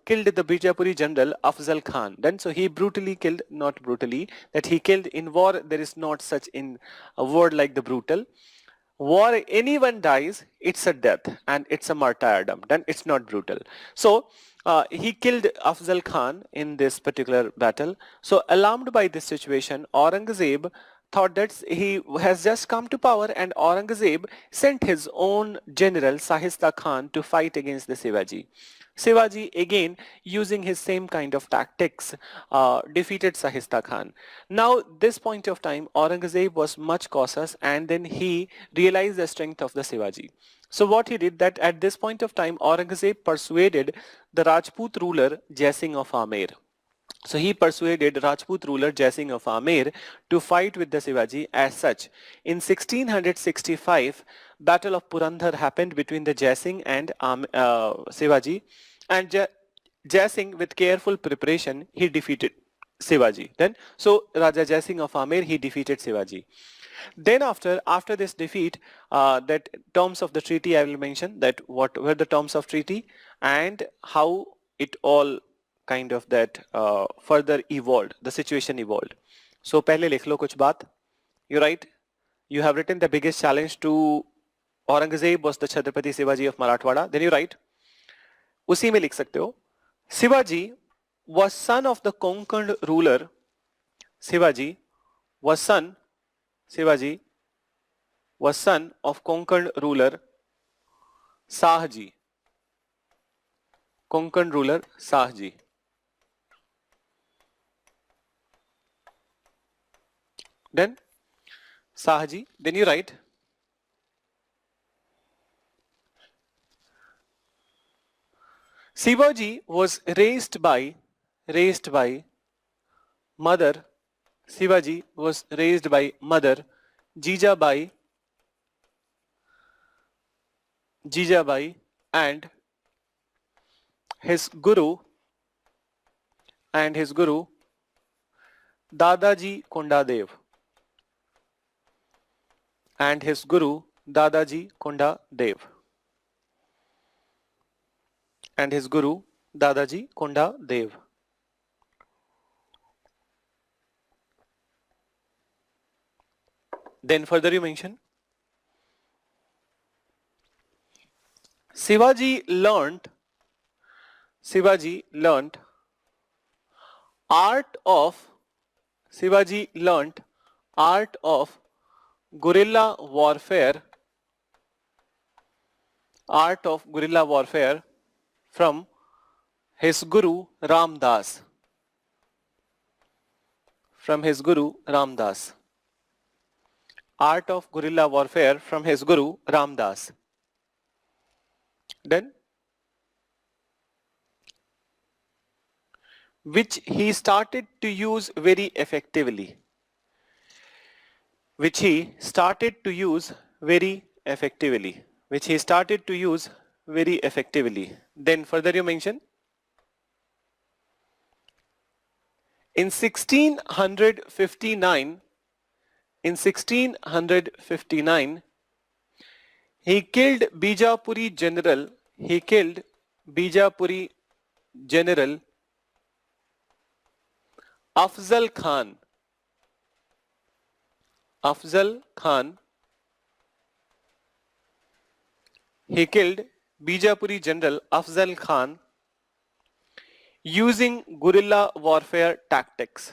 killed the Bijapuri general Afzal Khan. Then, so he brutally killed, not brutally, that he killed in war. There is not such in a word like the brutal. War, anyone dies, it's a death and it's a martyrdom. Then it's not brutal. So he killed Afzal Khan in this particular battle. So alarmed by this situation, Aurangzeb thought that he has just come to power, and Aurangzeb sent his own general Sahista Khan to fight against the Shivaji. Shivaji, again using his same kind of tactics, defeated Sahista Khan. Now this point of time Aurangzeb was much cautious, and then he realized the strength of the Shivaji. So what he did, that at this point of time Aurangzeb persuaded the Rajput ruler Jai Singh of Amer. So he persuaded Rajput ruler Jai Singh of Amer to fight with the Shivaji. As such, in 1665, Battle of Purandar happened between the Jai Singh and Shivaji, and Jai Singh, with careful preparation, he defeated Shivaji. Then, so Raja Jai Singh of Amer, he defeated Shivaji. Then after this defeat, that terms of the treaty, I will mention that what were the terms of treaty and how it all kind of that further evolved, the situation evolved. So पहले लिख लो कुछ बात. You write, you have written the biggest challenge to Aurangzeb was the Chhatrapati Shivaji of Marathwada. Then you write, उसी में लिख सकते हो, Shivaji was son of the Konkan ruler Shivaji was son Shivaji was son of Konkan ruler Shahji. Konkan ruler Shahji. Then Shahji, then you write Shivaji was raised by mother. Shivaji was raised by mother Jijabai and his guru Dadaji Kondadev and his guru Dadaji Kondadev and his guru Dadaji Kondadev. Then further you mention Shivaji learnt art of guerrilla warfare from his guru Ramdas. Art of guerrilla warfare from his guru Ramdas. Then which he started to use very effectively. Which he started to use very effectively. Then further you mention in 1659 he killed Bijapuri general Afzal Khan. He killed Bijapuri general Afzal Khan using guerrilla warfare tactics.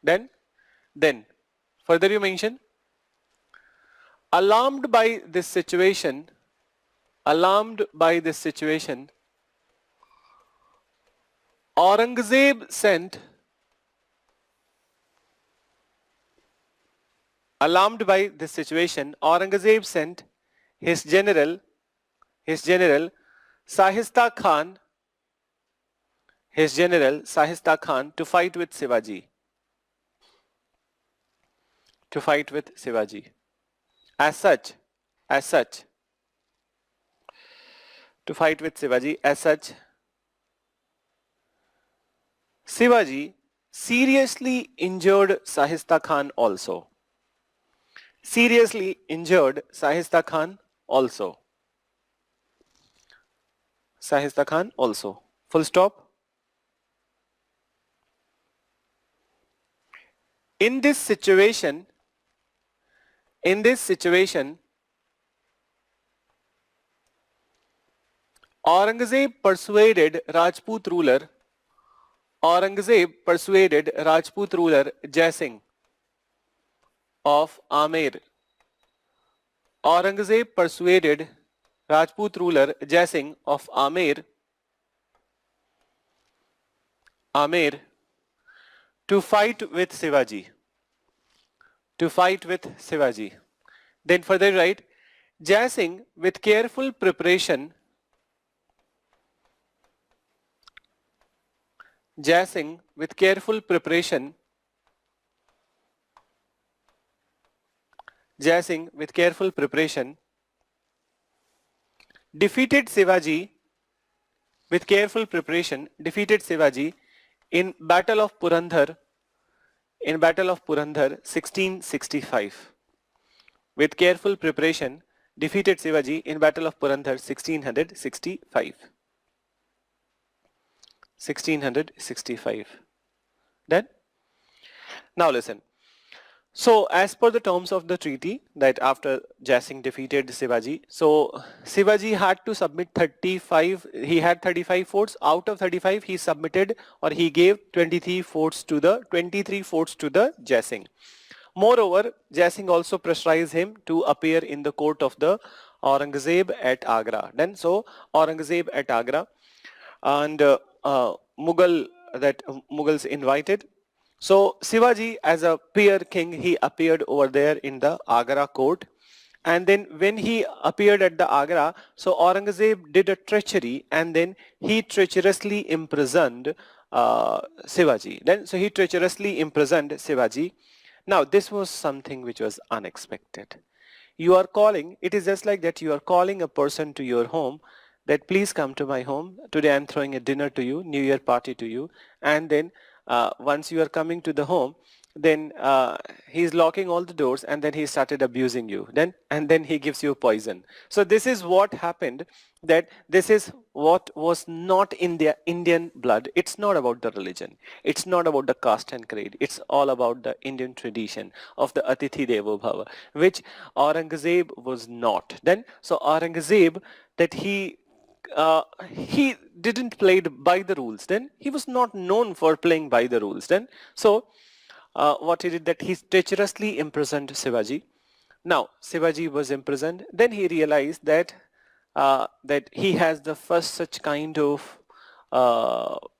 Then further you mention alarmed by this situation Aurangzeb sent his general Sahista Khan to fight with Shivaji. As such, Shivaji seriously injured Sahista Khan also. Full stop. In this situation, Aurangzeb persuaded Rajput ruler Jai Singh of Amer. To fight with Shivaji. Then further write, Jai Singh with careful preparation defeated Shivaji in Battle of Purandar 1665. With careful preparation defeated Shivaji in Battle of Purandar 1665. Then now listen. So as per the terms of the treaty, that after Jai Singh defeated Shivaji, so Shivaji had to submit 35, he had 35 forts. Out of 35 he submitted, or he gave 23 forts to the Jai Singh. Moreover, Jai Singh also pressurized him to appear in the court of the Aurangzeb at Agra. Then so Aurangzeb at Agra, and Mughals invited. So Shivaji, as a peer king, he appeared over there in the Agra court. And then when he appeared at the Agra, so Aurangzeb did a treachery, and then he treacherously imprisoned Shivaji. Then so he treacherously imprisoned Shivaji. Now this was something which was unexpected. You are calling, it is just like that you are calling a person to your home, that please come to my home. Today I'm throwing a dinner to you, New Year party to you. And then once you are coming to the home, then he's locking all the doors, and then he started abusing you. Then he gives you poison. So this is what happened, that this is what was not in the Indian blood. It's not about the religion. It's not about the caste and creed. It's all about the Indian tradition of the Atithi Devo Bhava, which Aurangzeb was not. Then so Aurangzeb, that he didn't play by the rules. Then he was not known for playing by the rules. Then so what he did, that he treacherously imprisoned Shivaji. Now Shivaji was imprisoned. Then he realized that that he has the first such kind of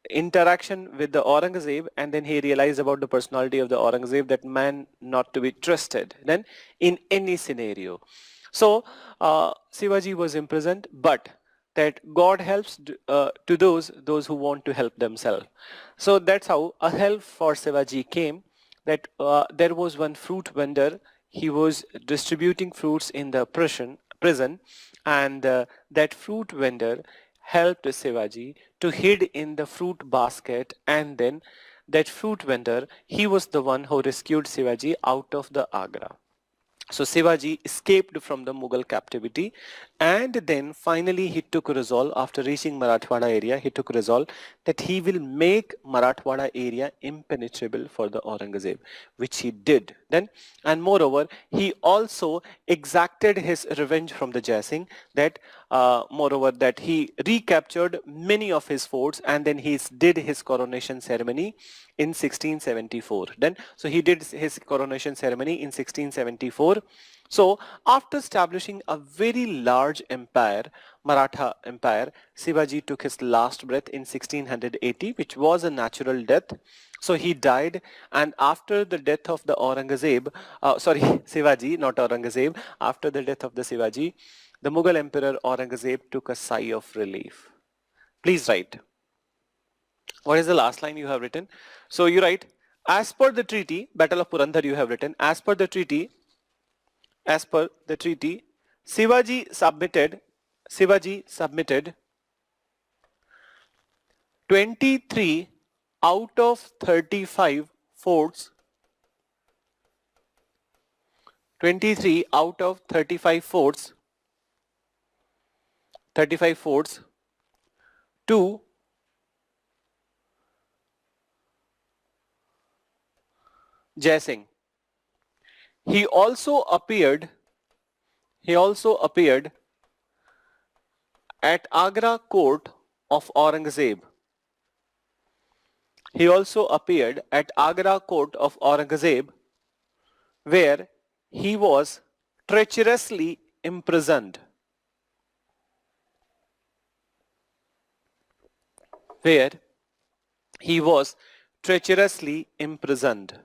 interaction with the Aurangzeb, and then he realized about the personality of the Aurangzeb, that man not to be trusted then in any scenario. So Shivaji was imprisoned, but that God helps to those who want to help themselves. So that's how a help for Shivaji came, that there was one fruit vendor. He was distributing fruits in the prison, and that fruit vendor helped Shivaji to hid in the fruit basket, and then that fruit vendor, he was the one who rescued Shivaji out of the Agra. So Shivaji escaped from the Mughal captivity, and then finally he took a resolve. After reaching Marathwada area, he took a resolve that he will make Marathwada area impenetrable for the Aurangzeb, which he did. Then, and moreover, he also exacted his revenge from the Jai Singh, that moreover that he recaptured many of his forts, and then he did his coronation ceremony in 1674. Then so he did his coronation ceremony in 1674. So after establishing a very large empire, Maratha empire, Shivaji took his last breath in 1680, which was a natural death. So he died, and after the death of the Aurangzeb, Shivaji, not Aurangzeb, after the death of the Shivaji, the Mughal Emperor Aurangzeb took a sigh of relief. Please write. What is the last line you have written? So you write, as per the treaty, Battle of Purandar you have written, as per the treaty, Shivaji submitted 23 out of 35 forts, 23 out of 35 forts to Jai Singh. He also appeared at Agra court of Aurangzeb. He also appeared at Agra court of Aurangzeb, where he was treacherously imprisoned. Where he was treacherously imprisoned.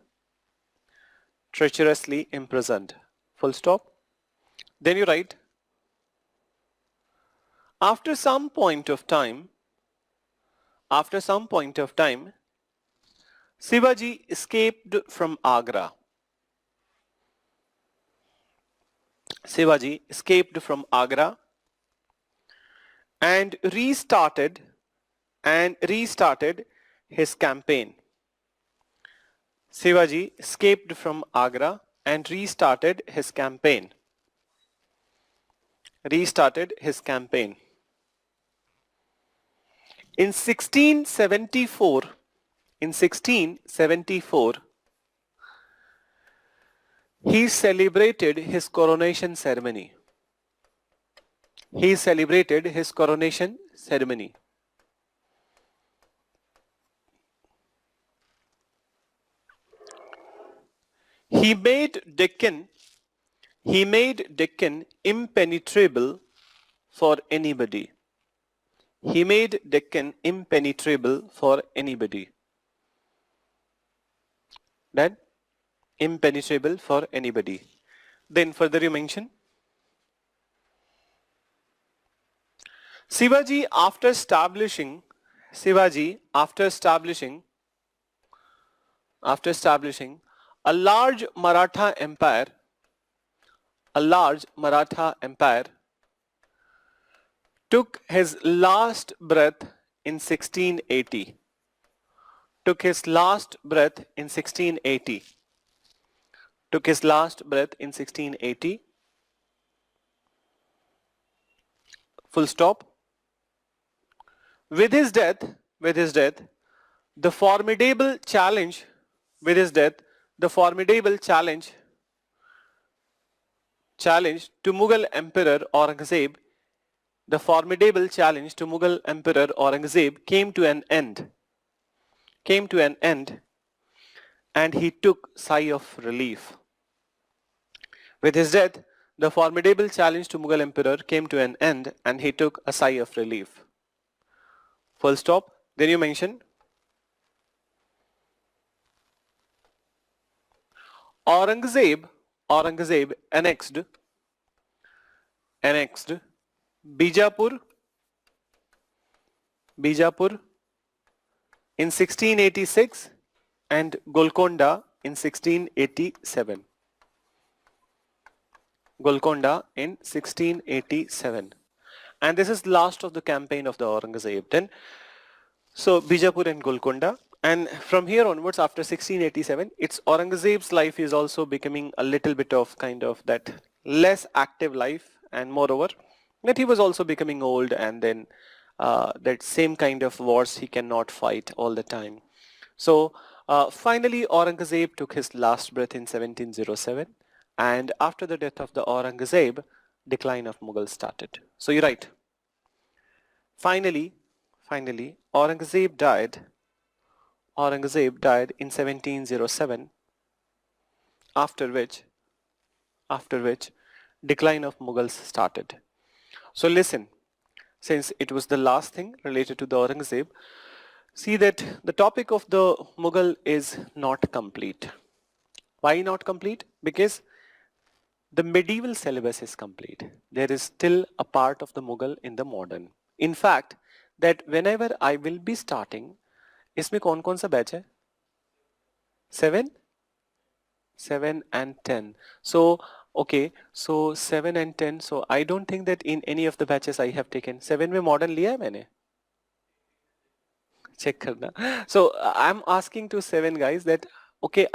Treacherously imprisoned. Full stop. Then you write, after some point of time, Shivaji escaped from Agra. Shivaji escaped from Agra and restarted his campaign. Shivaji escaped from Agra and restarted his campaign. In 1674, He celebrated his coronation ceremony. He celebrated his coronation ceremony. He made Deccan impenetrable for anybody. He made Deccan impenetrable for anybody. Then impenetrable for anybody. Then further you mention Shivaji after establishing a large Maratha empire took his last breath in 1680. Took his last breath in 1680. Took his last breath in 1680. Full stop. With his death, the formidable challenge, to Mughal Emperor Aurangzeb, came to an end, and he took sigh of relief. With his death, the formidable challenge to Mughal Emperor came to an end, and he took a sigh of relief. Full stop. Then you mention Aurangzeb annexed Bijapur in 1686 and Golconda in 1687. And this is last of the campaign of the Aurangzeb. Then, so Bijapur and Golconda, and from here onwards after 1687, it's Aurangzeb's life is also becoming a little bit of kind of that less active life, and moreover that he was also becoming old, and then that same kind of wars he cannot fight all the time. So finally Aurangzeb took his last breath in 1707, and after the death of the Aurangzeb, decline of Mughals started. So you write, finally Aurangzeb died in 1707, after which decline of Mughals started. So listen, since it was the last thing related to the Aurangzeb, see that the topic of the Mughal is not complete. Why not complete? Because the medieval syllabus is complete. There is still a part of the Mughal in the modern. In fact, that whenever I will be starting, इसमें कौन कौन सा batch है? 7 and 10. So okay, so 7 and 10. So I don't think that in any of the batches I have taken 7 में modern लिया है मैंने. Check करना. So I'm asking to 7 guys that okay,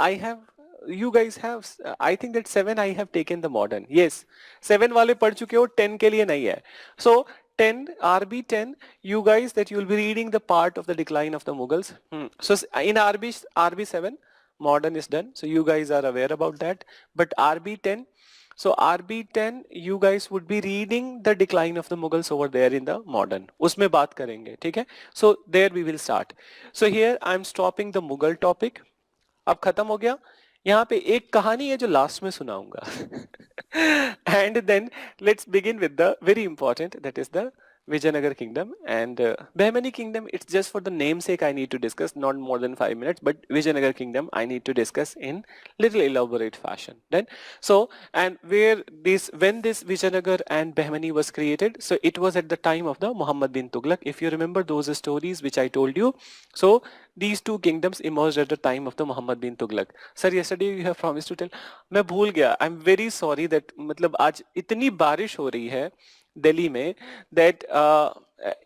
you guys have, I think that 7 I have taken the modern. Yes, 7 वाले पढ़ चुके हो, 10 के लिए नहीं है. So 10, RB 10, you guys that you will be reading the part of the decline of the Mughals. So in RB 7, modern is done. So you guys are aware about that. But RB 10, so RB 10, you guys would be reading the decline of the Mughals over there in the modern. उसमें बात करेंगे, ठीक है? So there we will start. So here I am stopping the Mughal topic. अब खत्म हो गया. यहाँ पे एक कहानी है जो लास्ट में सुनाऊंगा. And then let's begin with the very important, that is the Vijayanagar kingdom and Bahmani kingdom. It's just for the namesake I need to discuss, not more than 5 minutes, but Vijayanagar kingdom I need to discuss in little elaborate fashion. Then so, and when this Vijayanagar and Bahmani was created, so it was at the time of the Muhammad bin Tughlaq. If you remember those stories which I told you, so these two kingdoms emerged at the time of the Muhammad bin Tughlaq. Sir, yesterday you have promised to tell. मैं भूल गया. I'm very sorry that मतलब आज इतनी बारिश हो रही है Delhi में that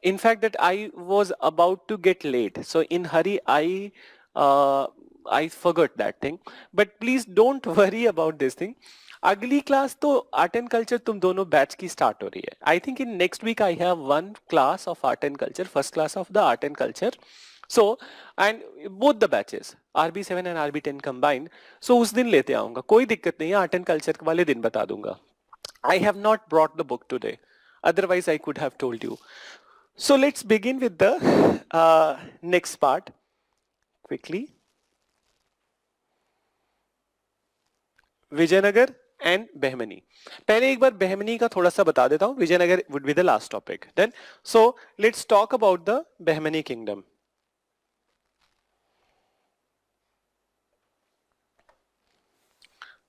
in fact that I was about to get late. So in hurry I forgot that thing. But please don't worry about this thing. अगली क्लास तो आर्ट एंड कल्चर तुम दोनों बैच की स्टार्ट हो रही है. I think in next week I have 1 class of art and culture, first class of the art and culture. So, and both the batches, RB7 and RB10 combined. So उस दिन लेते आऊंगा, कोई दिक्कत नहीं है, आर्ट एंड कल्चर वाले दिन बता दूंगा. I have not brought the book today. Otherwise, I could have told you. So let's begin with the next part quickly. Vijayanagar and behmani. पहले एक बार behmani का थोड़ा सा बता देता हूँ. Vijayanagar would be the last topic. Then, so let's talk about the behmani kingdom.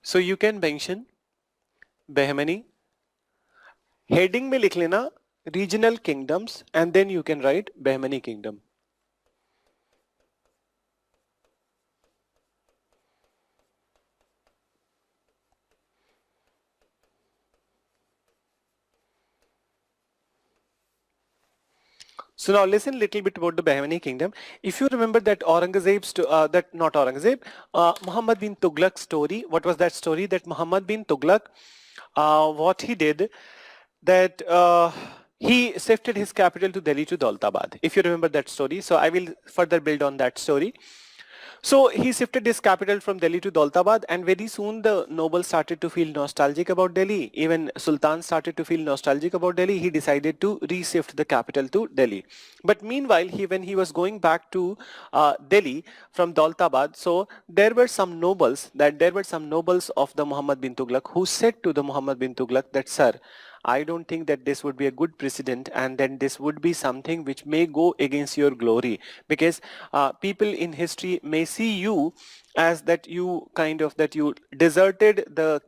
So you can mention behmani. Heading में लिख लेना regional kingdoms and then you can write behmani kingdom. So now listen a little bit about the Bahmani kingdom. If you remember that Muhammad bin Tughlaq story, what was that story? That Muhammad bin Tughlaq, what he did, that he shifted his capital to Delhi to Daulatabad. If you remember that story, so I will further build on that story. So he shifted his capital from Delhi to Daulatabad, and very soon the nobles started to feel nostalgic about Delhi. Even Sultan started to feel nostalgic about Delhi. He decided to reshift the capital to Delhi. But meanwhile, when he was going back to Delhi from Daulatabad, so there were some nobles of the Muhammad bin Tughlaq who said to the Muhammad bin Tughlaq that, sir, I don't think that this would be a good precedent, and then this would be something which may go against your glory, because people in history may see you as that you deserted the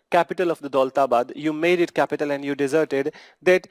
capital of the Daulatabad, you made it capital and you deserted, that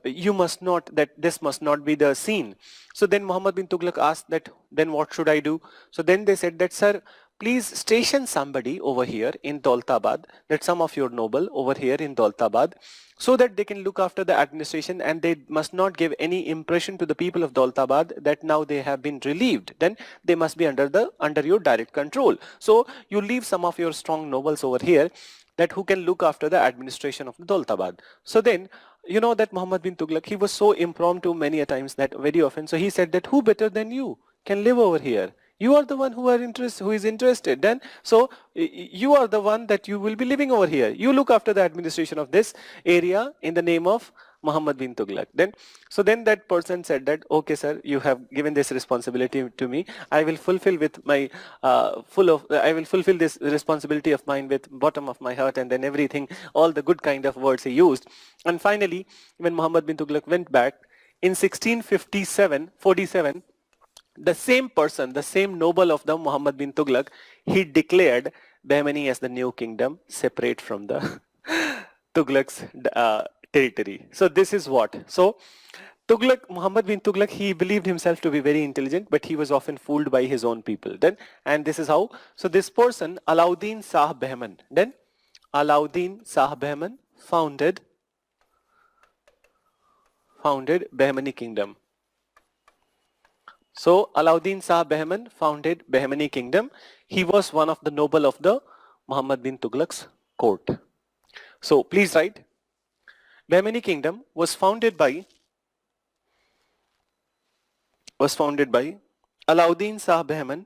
you must not, that this must not be the scene. So then Muhammad bin Tughlaq asked that, then what should I do? So then they said that, sir, please station somebody over here in Daulatabad, that some of your noble over here in Daulatabad, so that they can look after the administration, and they must not give any impression to the people of Daulatabad that now they have been relieved. Then they must be under your direct control. So you leave some of your strong nobles over here, that who can look after the administration of Daulatabad. So then, you know that Muhammad bin Tughlaq, he was so impromptu many a times, that very often, so he said that who better than you can live over here? You are the one who is interested. Then, so you are the one that you will be living over here. You look after the administration of this area in the name of Muhammad bin Tughlaq. Then, so then that person said that, okay, sir, you have given this responsibility to me. I will fulfill with my I will fulfill this responsibility of mine with bottom of my heart, and then everything, all the good kind of words he used. And finally, when Muhammad bin Tughlaq went back in 47, the same person, the same noble of the Muhammad bin Tughlaq, he declared Bahmani as the new kingdom, separate from the Tughlaq's territory. So this is what. So Muhammad bin Tughlaq, he believed himself to be very intelligent, but he was often fooled by his own people. Then, and this is how. So this person, Alauddin Shah Bahman, then Alauddin Shah Bahman founded Bahmani kingdom. So Alauddin Shah Bahman founded Bahmani kingdom. He was one of the noble of the Muhammad bin Tughlaq's court. So please write. Bahmani kingdom was founded by Alauddin Shah Bahman.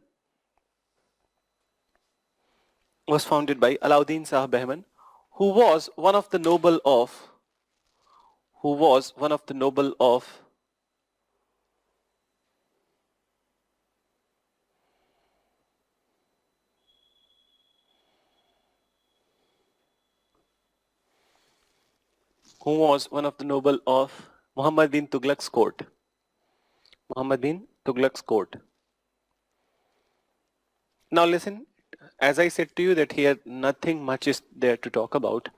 Was founded by Alauddin Shah Bahman, who was one of the noble of Muhammad bin Tughlaq's court. Muhammad bin Tughlaq's court. Now listen, as I said to you that here nothing much is there to talk about.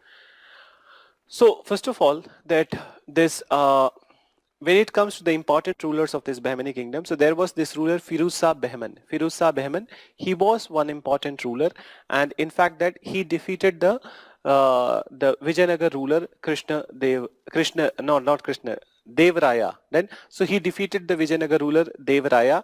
So first of all, that this when it comes to the important rulers of this Bahmani kingdom, so there was this ruler Firuz Shah Bahman. Firuz Shah Bahman, he was one important ruler, and in fact that he defeated the Vijayanagar ruler Devraya. Then, so he defeated the Vijayanagar ruler Devraya.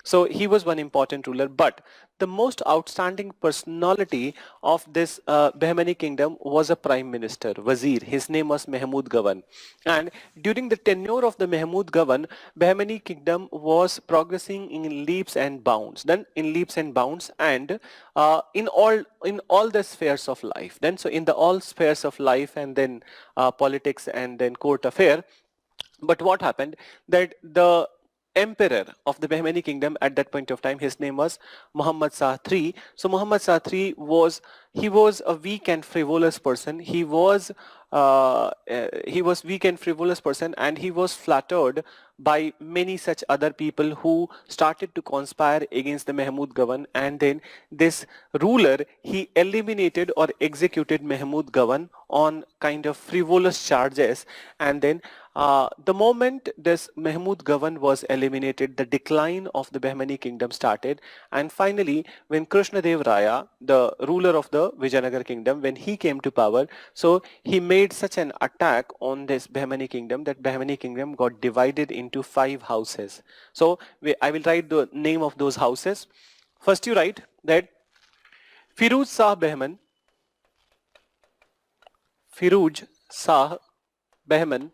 So he was one important ruler, but the most outstanding personality of this Bahmani kingdom was a prime minister, Wazir. His name was Mahmud Gawan. And during the tenure of the Mahmud Gawan, Bahmani kingdom was progressing in leaps and bounds. Then in leaps and bounds, and in all the spheres of life. Then so in the all spheres of life, and then politics, and then court affair. But what happened that the emperor of the Bahmani kingdom at that point of time, his name was Muhammad Shah III. So Muhammad Shah III was a weak and frivolous person. He was weak and frivolous person, and he was flattered by many such other people who started to conspire against the Mahmud Gawan. And then this ruler, he eliminated or executed Mahmud Gawan on kind of frivolous charges. And then the moment this Mahmud Gawan was eliminated, the decline of the Bahmani kingdom started. And finally, when Krishnadev Raya, the ruler of the Vijayanagar kingdom, when he came to power, so he made such an attack on this Bahmani kingdom that Bahmani kingdom got divided into 5 houses. So I will write the name of those houses. First you write that Firuz Shah Bahman, Firuz Shah Bahman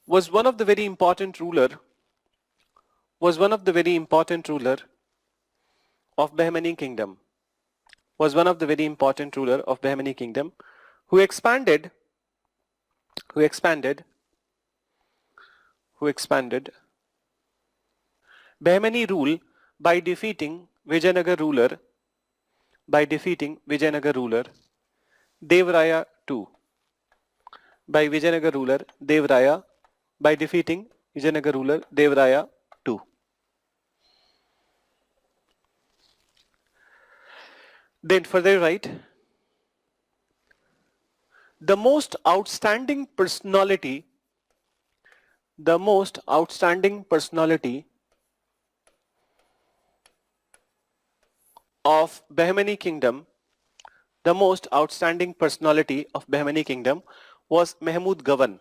was one of the very important ruler of Bahmani kingdom, was one of the very important ruler of Bahmani kingdom, who expanded Bahmani rule by defeating Vijayanagar ruler Devraya II, by Vijayanagar ruler Devraya, by defeating Vijayanagar ruler Devraya II. Then further write, the most outstanding personality of Bahmani kingdom, was Mahmud Gawan.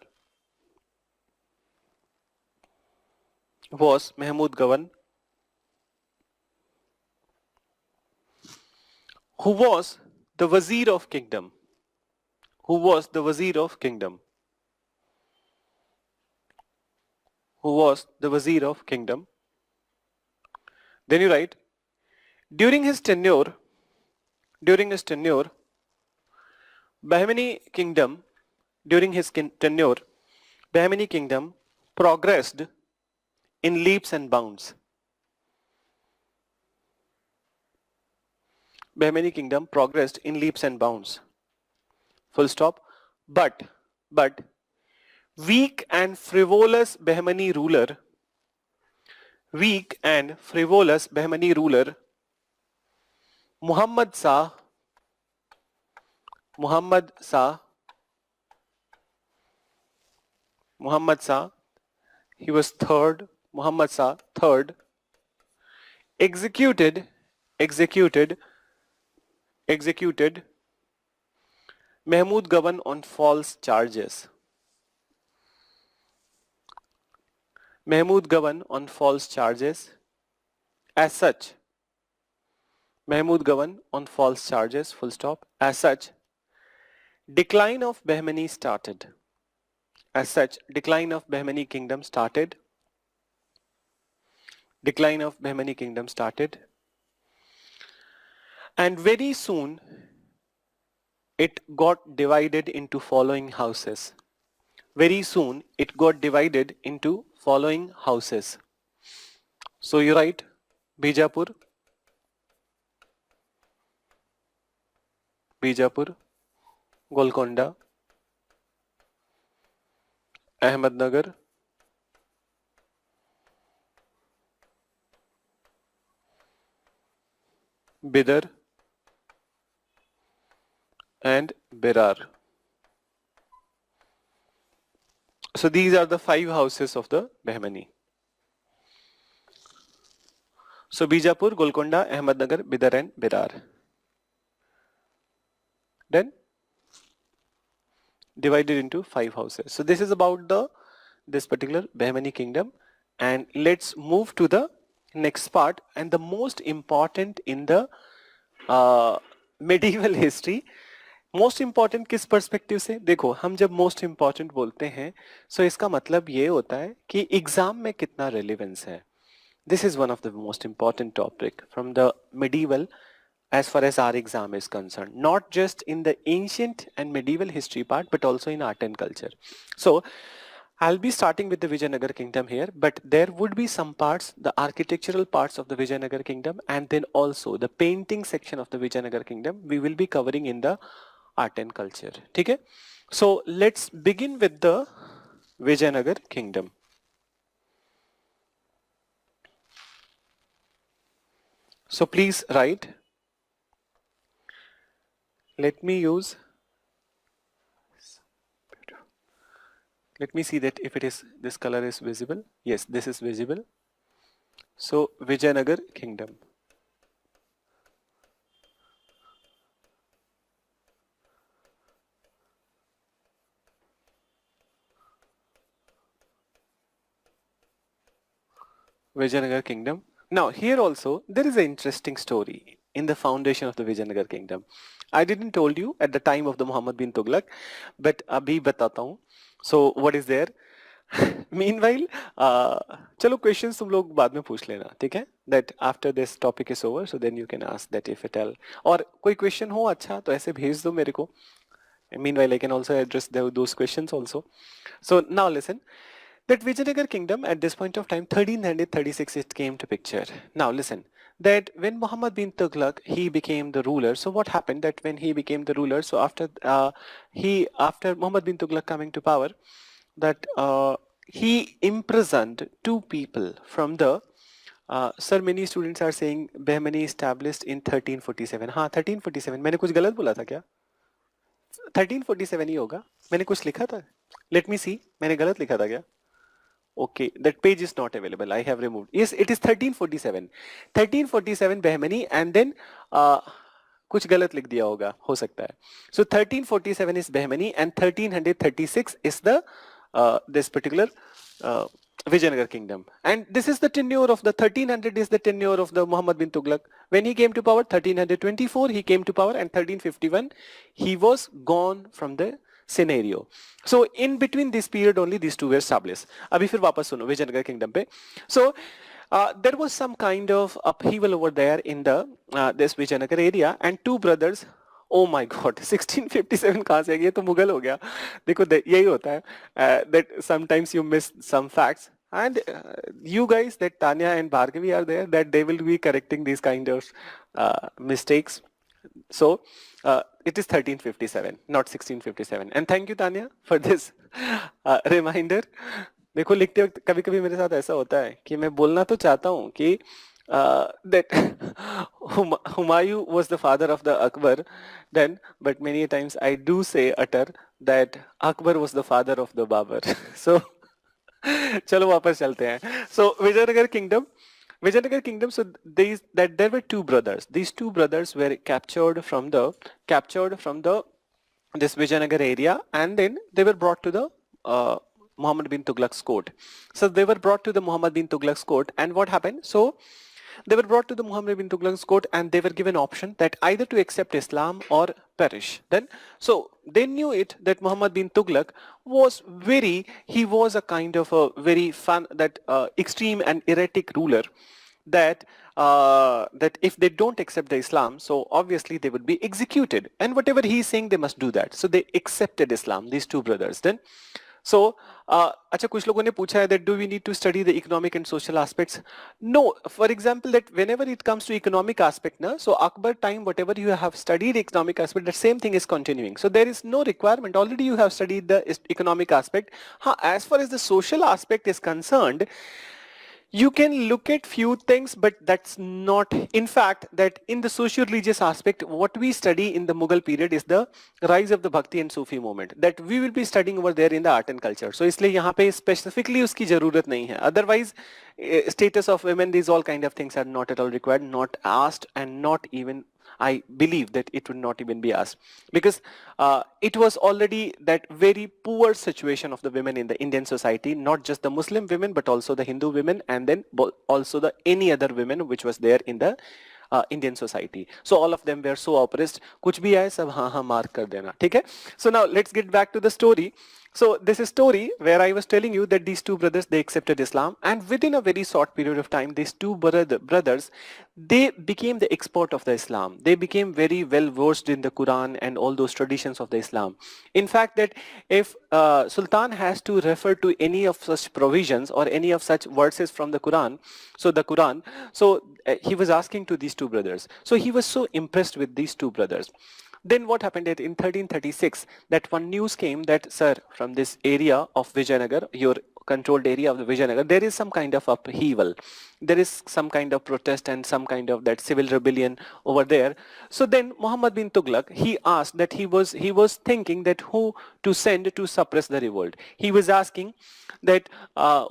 Who was the Wazir of kingdom. Then you write, during his tenure, Bahmani kingdom progressed in leaps and bounds. Bahmani kingdom progressed in leaps and bounds. Full stop. But weak and frivolous Bahmani ruler, Muhammad Shah, he was third, Muhammad Shah third, executed Mahmud Gawan on false charges. As such, full stop. As such, decline of Bahmani kingdom started. And very soon it got divided into following houses. So you write Bijapur, Golconda, Ahmednagar, Bidar, and Berar. So these are the 5 houses of the Bahmani. So Bijapur, Golconda, Ahmednagar, Bidar, and Berar. Then divided into 5 houses. So this is about the this particular Bahmani kingdom, and let's move to the next part and the most important in the medieval history. Most important किस perspective से? देखो, हम जब most important बोलते हैं सो इसका मतलब ये होता है कि एग्जाम में कितना रेलिवेंस है. This is one of the most important topic from the medieval as far as our exam is concerned, not just in the ancient and medieval history part but also in art and culture. So I'll be starting with the Vijayanagar kingdom here, but there would be some parts, the architectural parts of the Vijayanagar kingdom, and then also the painting section of the Vijayanagar kingdom we will be covering in the art and culture. Okay, so let's begin with the Vijayanagar kingdom. So please write. Let me see that if it is, this color is visible. Yes, this is visible. So Vijayanagar kingdom. Vijayanagar kingdom. Now here also there is an interesting story in the foundation of the Vijayanagar kingdom. I didn't told you at the time of the Muhammad bin Tughlaq, but abhi batata hu. So what is there? Meanwhile, चलो questions तुम लोग बाद में पूछ लेना, ठीक है? That after this topic is over, so then you can ask that if at all. और कोई question हो अच्छा तो ऐसे भेज दो मेरे को. Meanwhile, I can also address those questions also. So now listen. That Vijayanagar kingdom at this point of time, 1336, it came to picture. Now listen, that when Muhammad bin Tughlaq, he became the ruler. So what happened that when he became the ruler, so after Muhammad bin Tughlaq coming to power, that he imprisoned two people from the sir, many students are saying Bahmani established in 1347. हाँ 1347. मैंने कुछ गलत बोला था क्या? 1347 ही होगा. मैंने कुछ लिखा था? Let me see. मैंने गलत लिखा था क्या? Okay, that page is not available. I have removed. Yes, it is 1347. 1347 Bahmani, and then कुछ गलत लिख दिया होगा, हो सकता है. So 1347 is Bahmani and 1336 is the this particular Vijayanagar kingdom. And this is the tenure of the 1300 is the tenure of the Muhammad bin Tughlaq. When he came to power, 1324 he came to power, and 1351 he was gone from the scenario. So in between this period only these two were established. अभी फिर वापस सुनो Vijayanagar kingdom पे. So there was some kind of upheaval over there in the this Vijayanagar area, and two brothers. Oh my God, 1657 कहाँ से आ गया? ये तो मुगल हो गया. देखो यही होता है that sometimes you miss some facts, and you guys, that Tanya and Bhargavi are there, that they will be correcting these kind of mistakes. So it is 1357, not 1657. And thank you Tanya for this reminder. देखो लिखते वक्त कभी कभी मेरे साथ ऐसा होता है कि मैं बोलना तो चाहता हूँ कि that Humayun was the father of the Akbar then, but many times I do say utter that Akbar was the father of the Babur. So चलो वापस चलते हैं. So Vijayanagar kingdom, so that there were two brothers. These two brothers were captured from the this Vijayanagar area, and then they were brought to the Muhammad bin Tughlaq's court. So they were brought to the Muhammad bin Tughlaq's court, and what happened? So they were brought to the Muhammad bin Tughlaq's court, and they were given option that either to accept Islam or perish. Then, so they knew it that Muhammad bin Tughlaq was he was a kind of a very extreme and erratic ruler. That if they don't accept the Islam, so obviously they would be executed, and whatever he is saying, they must do that. So they accepted Islam, these two brothers. Then, so अच्छा कुछ लोगों ने पूछा है that do we need to study the economic and social aspects? No. For example, that whenever it comes to economic aspect, so Akbar time, whatever you have studied economic aspect, the same thing is continuing. So there is no requirement. Already you have studied the economic aspect. As far as the social aspect is concerned, you can look at few things, but that's not, in fact, that in the socio-religious aspect, what we study in the Mughal period is the rise of the Bhakti and Sufi movement, that we will be studying over there in the art and culture. So इसलिए यहाँ पे specifically उसकी ज़रूरत नहीं है. Otherwise, status of women, these all kind of things are not at all required, not asked, and not even I believe that it would not even be asked, because it was already that very poor situation of the women in the Indian society, not just the Muslim women but also the Hindu women, and then also the any other women which was there in the Indian society. So all of them were so oppressed. कुछ भी आए सब हाँ हाँ मार कर देना, ठीक है? So now let's get back to the story. So this is story where I was telling you that these two brothers, they accepted Islam, and within a very short period of time, these two brothers, they became the expert of the Islam. They became very well versed in the Quran and all those traditions of the Islam. In fact, that if Sultan has to refer to any of such provisions or any of such verses from the Quran, so he was asking to these two brothers. So he was so impressed with these two brothers. Then what happened in 1336, that one news came that, sir, from this area of Vijayanagar, your controlled area of the Vijayanagar, there is some kind of upheaval. There is some kind of protest and some kind of that civil rebellion over there. So then Muhammad bin Tughlaq, he asked that he was thinking that who to send to suppress the revolt. He was asking that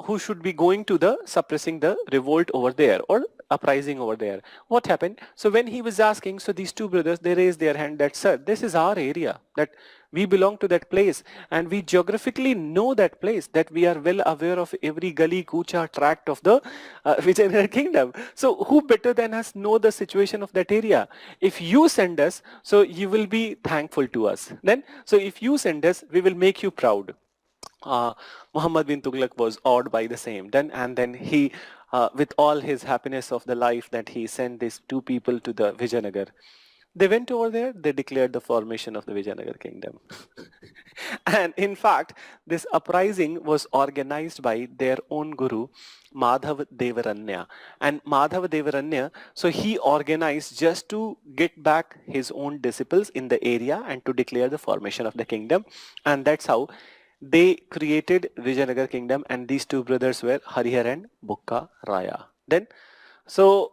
who should be going to the suppressing the revolt over there or uprising over there. What happened? So when he was asking, so these two brothers, they raised their hand that, sir, this is our area, that we belong to that place and we geographically know that place, that we are well aware of every gully, kucha, tract of the Vijayanagar kingdom. So who better than us know the situation of that area? If you send us, so you will be thankful to us. Then, so if you send us, we will make you proud. Muhammad bin Tughlaq was awed by the same. Then he, with all his happiness of the life, that he sent these two people to the Vijayanagar. They went over there, they declared the formation of the Vijayanagar kingdom. And in fact, this uprising was organized by their own guru, Madhav Devaranya. And Madhav Devaranya, so he organized just to get back his own disciples in the area and to declare the formation of the kingdom. And that's how they created Vijayanagar kingdom, and these two brothers were Harihar and Bukka Raya. Then, so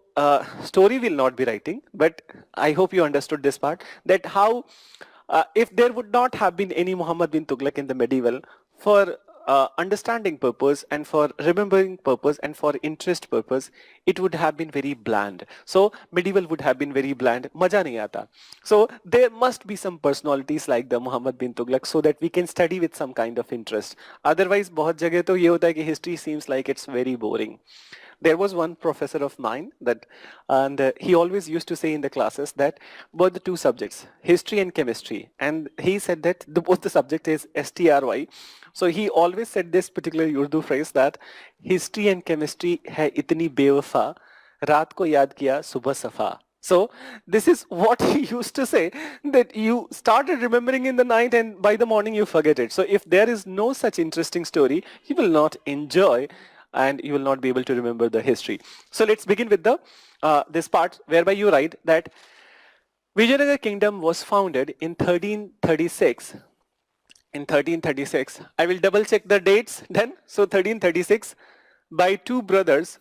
story will not be writing, but I hope you understood this part, that how if there would not have been any Muhammad bin Tughlaq in the medieval, for understanding purpose and for remembering purpose and for interest purpose, it would have been very bland. So medieval would have been very bland, maja nahi aata. So there must be some personalities like the Muhammad bin Tughlaq so that we can study with some kind of interest. Otherwise, bahut jagah to ye hota hai ki history seems like it's very boring. There was one professor of mine that, and he always used to say in the classes that both the two subjects, history and chemistry, and he said that both the subject is STRY. So he always said this particular Urdu phrase that history and chemistry hai itni bewafa, raat ko yaad kiya subah safa. So this is what he used to say, that you started remembering in the night and by the morning you forget it. So if there is no such interesting story, you will not enjoy and you will not be able to remember the history. So let's begin with the this part whereby you write that Vijayanagar kingdom was founded in 1336. In 1336, I will double check the dates then. So 1336 by two brothers,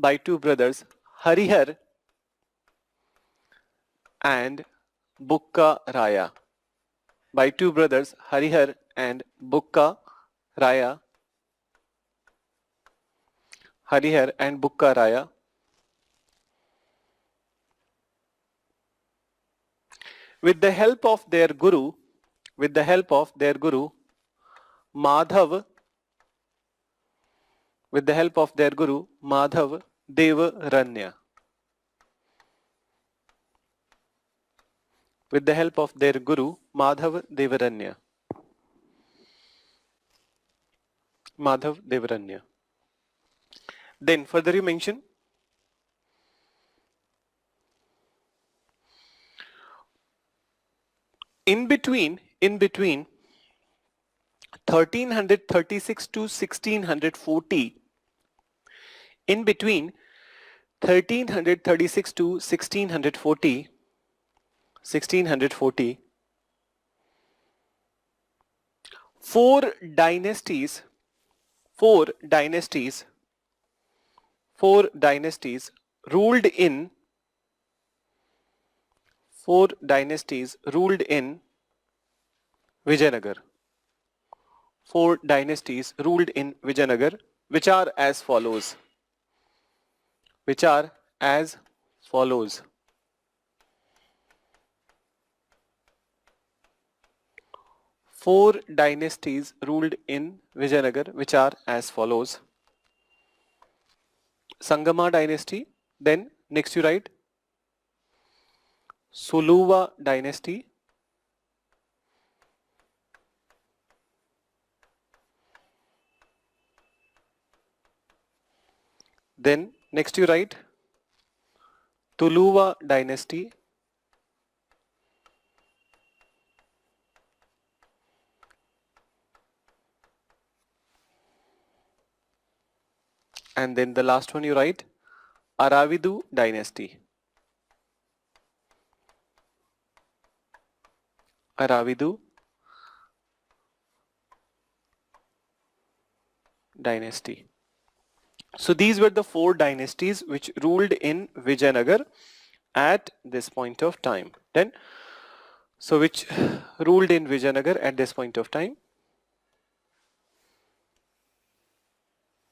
Harihar and Bukka Raya. By two brothers, Harihar and Bukka Raya. Harihar and Bukka Raya. With the help of their guru, Madhav, Devaranya. With the help of their guru, Madhav Devaranya. Then further you mention in between 1336 to 1640, in between 1336 to 1640, four dynasties ruled in Vijayanagar. Four dynasties ruled in Vijayanagar, which are as follows. four dynasties ruled in Vijayanagar, which are as follows. Sangama dynasty, then next you write Suluva dynasty, then next you write Tuluva dynasty, and then the last one you write Aravidu dynasty. Aravidu dynasty. So these were the four dynasties which ruled in Vijayanagar at this point of time. Then, so which ruled in Vijayanagar at this point of time?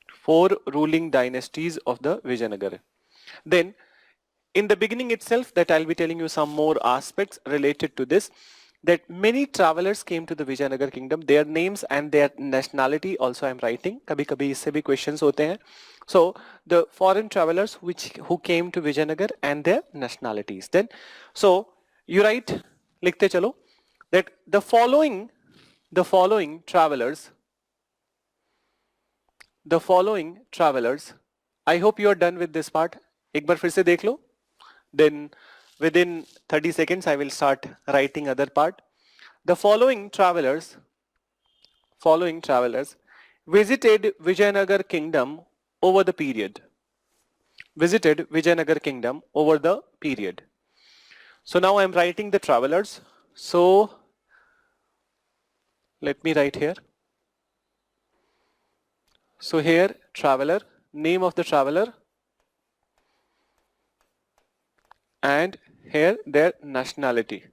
Four ruling dynasties of the Vijayanagar. Then in the beginning itself, that I'll be telling you some more aspects related to this, that many travelers came to the Vijayanagar kingdom, their names and their nationality also I'm writing. Kabhi kabhi isse bhi questions hote hain. So the foreign travelers who came to Vijayanagar and their nationalities. Then so you write, likhte chalo, that the following travelers, I hope you are done with this part. एक बार फिर से देख लो. Then within 30 seconds I will start writing other part. The following travelers visited Vijayanagar kingdom over the period. So now I am writing the travelers. So let me write here. So here traveler, name of the traveler, and here their nationality.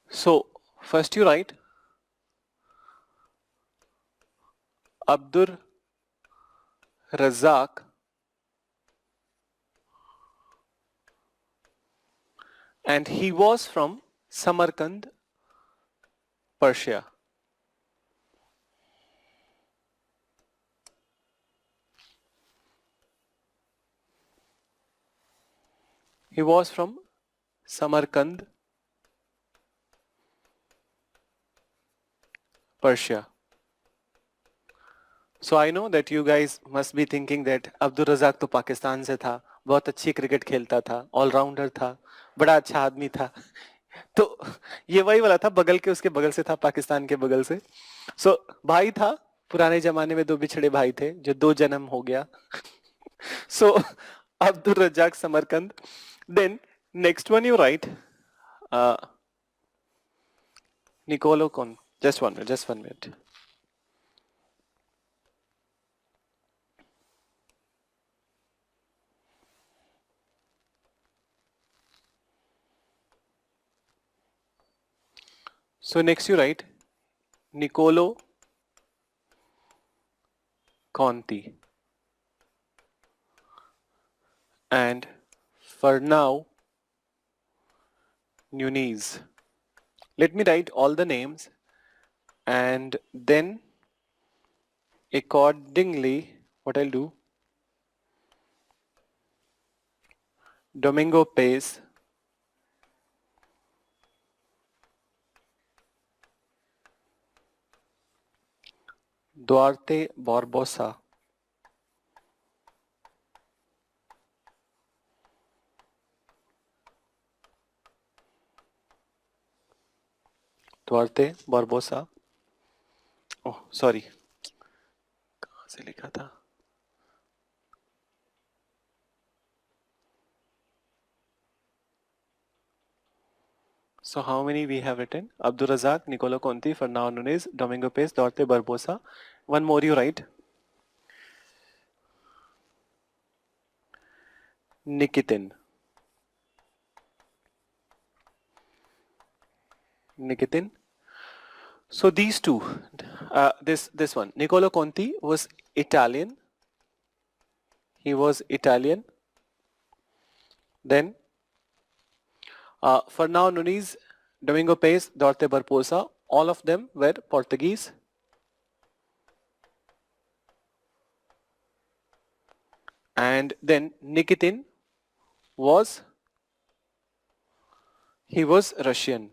So first you write Abdur Razak and he was from Samarkand, Persia. He was from Samarkand, Persia. So I know that you guys must be thinking that Abdur Razak तो पाकिस्तान से था, बहुत अच्छी cricket खेलता था, allrounder था, बड़ा अच्छा आदमी था. तो ये वही वाला था, बगल के उसके बगल से था, पाकिस्तान के बगल से. So भाई था, पुराने जमाने में दो बिछड़े भाई थे, जो दो जन्म हो गया. So Abdur Razak Samarkand. Then next one you write Nicolo Con. Just one minute. So next you write Nicolo Conti and Fernão Nunes. Let me write all the names and then accordingly what I'll do, Domingo Pace, Duarte Barbosa, oh sorry, कहाँ से लिखा था? So how many we have written? Abdur Razak, Nicolo Conti, Fernão Nunes, Domingo Pace, Duarte Barbosa. One more you write. Nikitin. So these two, this one. Niccolo Conti was Italian. He was Italian. Then Fernão Nunes, Domingo Paes, Dorte Barbosa, all of them were Portuguese. And then Nikitin was Russian.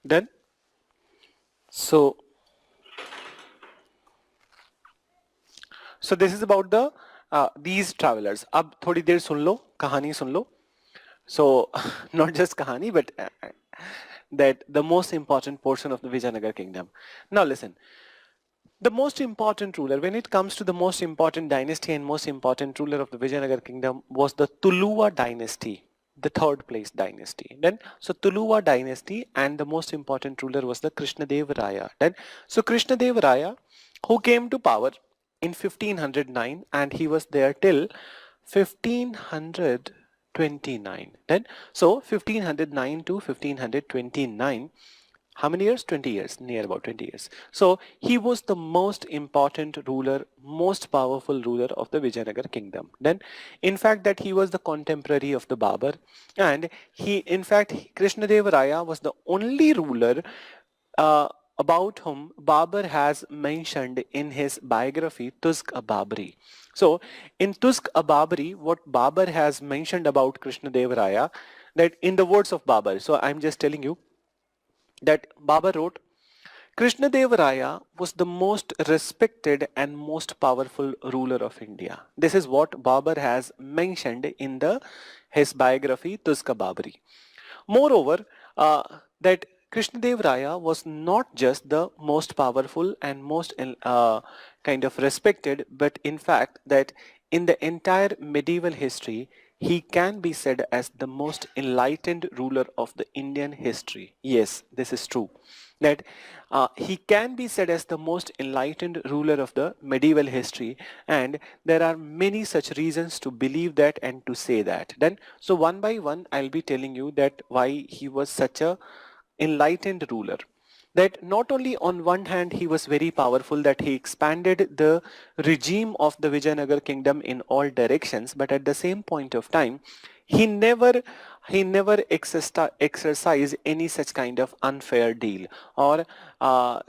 Done? So this is about the these travelers. अब थोड़ी देर सुन लो, कहानी सुन लो. So not just kahani, but that the most important portion of the Vijayanagar kingdom. Now listen. The most important ruler, when it comes to the most important dynasty and most important ruler of the Vijayanagar kingdom, was the Tuluva dynasty, the third place dynasty. Then, so Tuluva dynasty, and the most important ruler was the Krishnadeva Raya. Then, so Krishnadeva Raya, who came to power in 1509, and he was there till 1529. Then, so 1509 to 1529. How many years? 20 years, near about 20 years. So he was the most important ruler, most powerful ruler of the Vijayanagar kingdom. Then, in fact, that he was the contemporary of the Babur, and he, in fact, Krishnadeva Raya was the only ruler about whom Babur has mentioned in his biography Tuzk-Babri. So in Tuzk-Babri, what Babur has mentioned about Krishnadeva Raya, that in the words of Babur, so I'm just telling you, that Babur wrote, Krishnadeva Raya was the most respected and most powerful ruler of India. This is what Babur has mentioned in his biography Tuzk-Babri. Moreover, that Krishnadeva Raya was not just the most powerful and most kind of respected, but in fact that in the entire medieval history, he can be said as the most enlightened ruler of the Indian history. Yes, this is true. That he can be said as the most enlightened ruler of the medieval history, and there are many such reasons to believe that and to say that. Then, so one by one, I'll be telling you that why he was such a enlightened ruler. That not only on one hand he was very powerful, that he expanded the regime of the Vijayanagar kingdom in all directions, but at the same point of time, he never exercised any such kind of unfair deal, or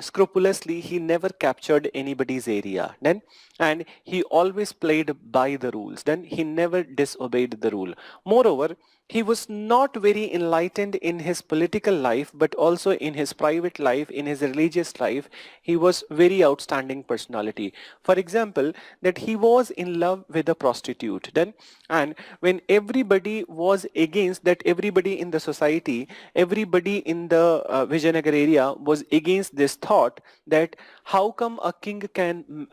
scrupulously he never captured anybody's area. Then, and he always played by the rules. Then he never disobeyed the rule. Moreover, he was not very enlightened in his political life, but also in his private life, in his religious life, he was very outstanding personality. For example, that he was in love with a prostitute. Then, and when everybody was against that, everybody in the society, everybody in the Vijayanagar area was against this thought that how come a king can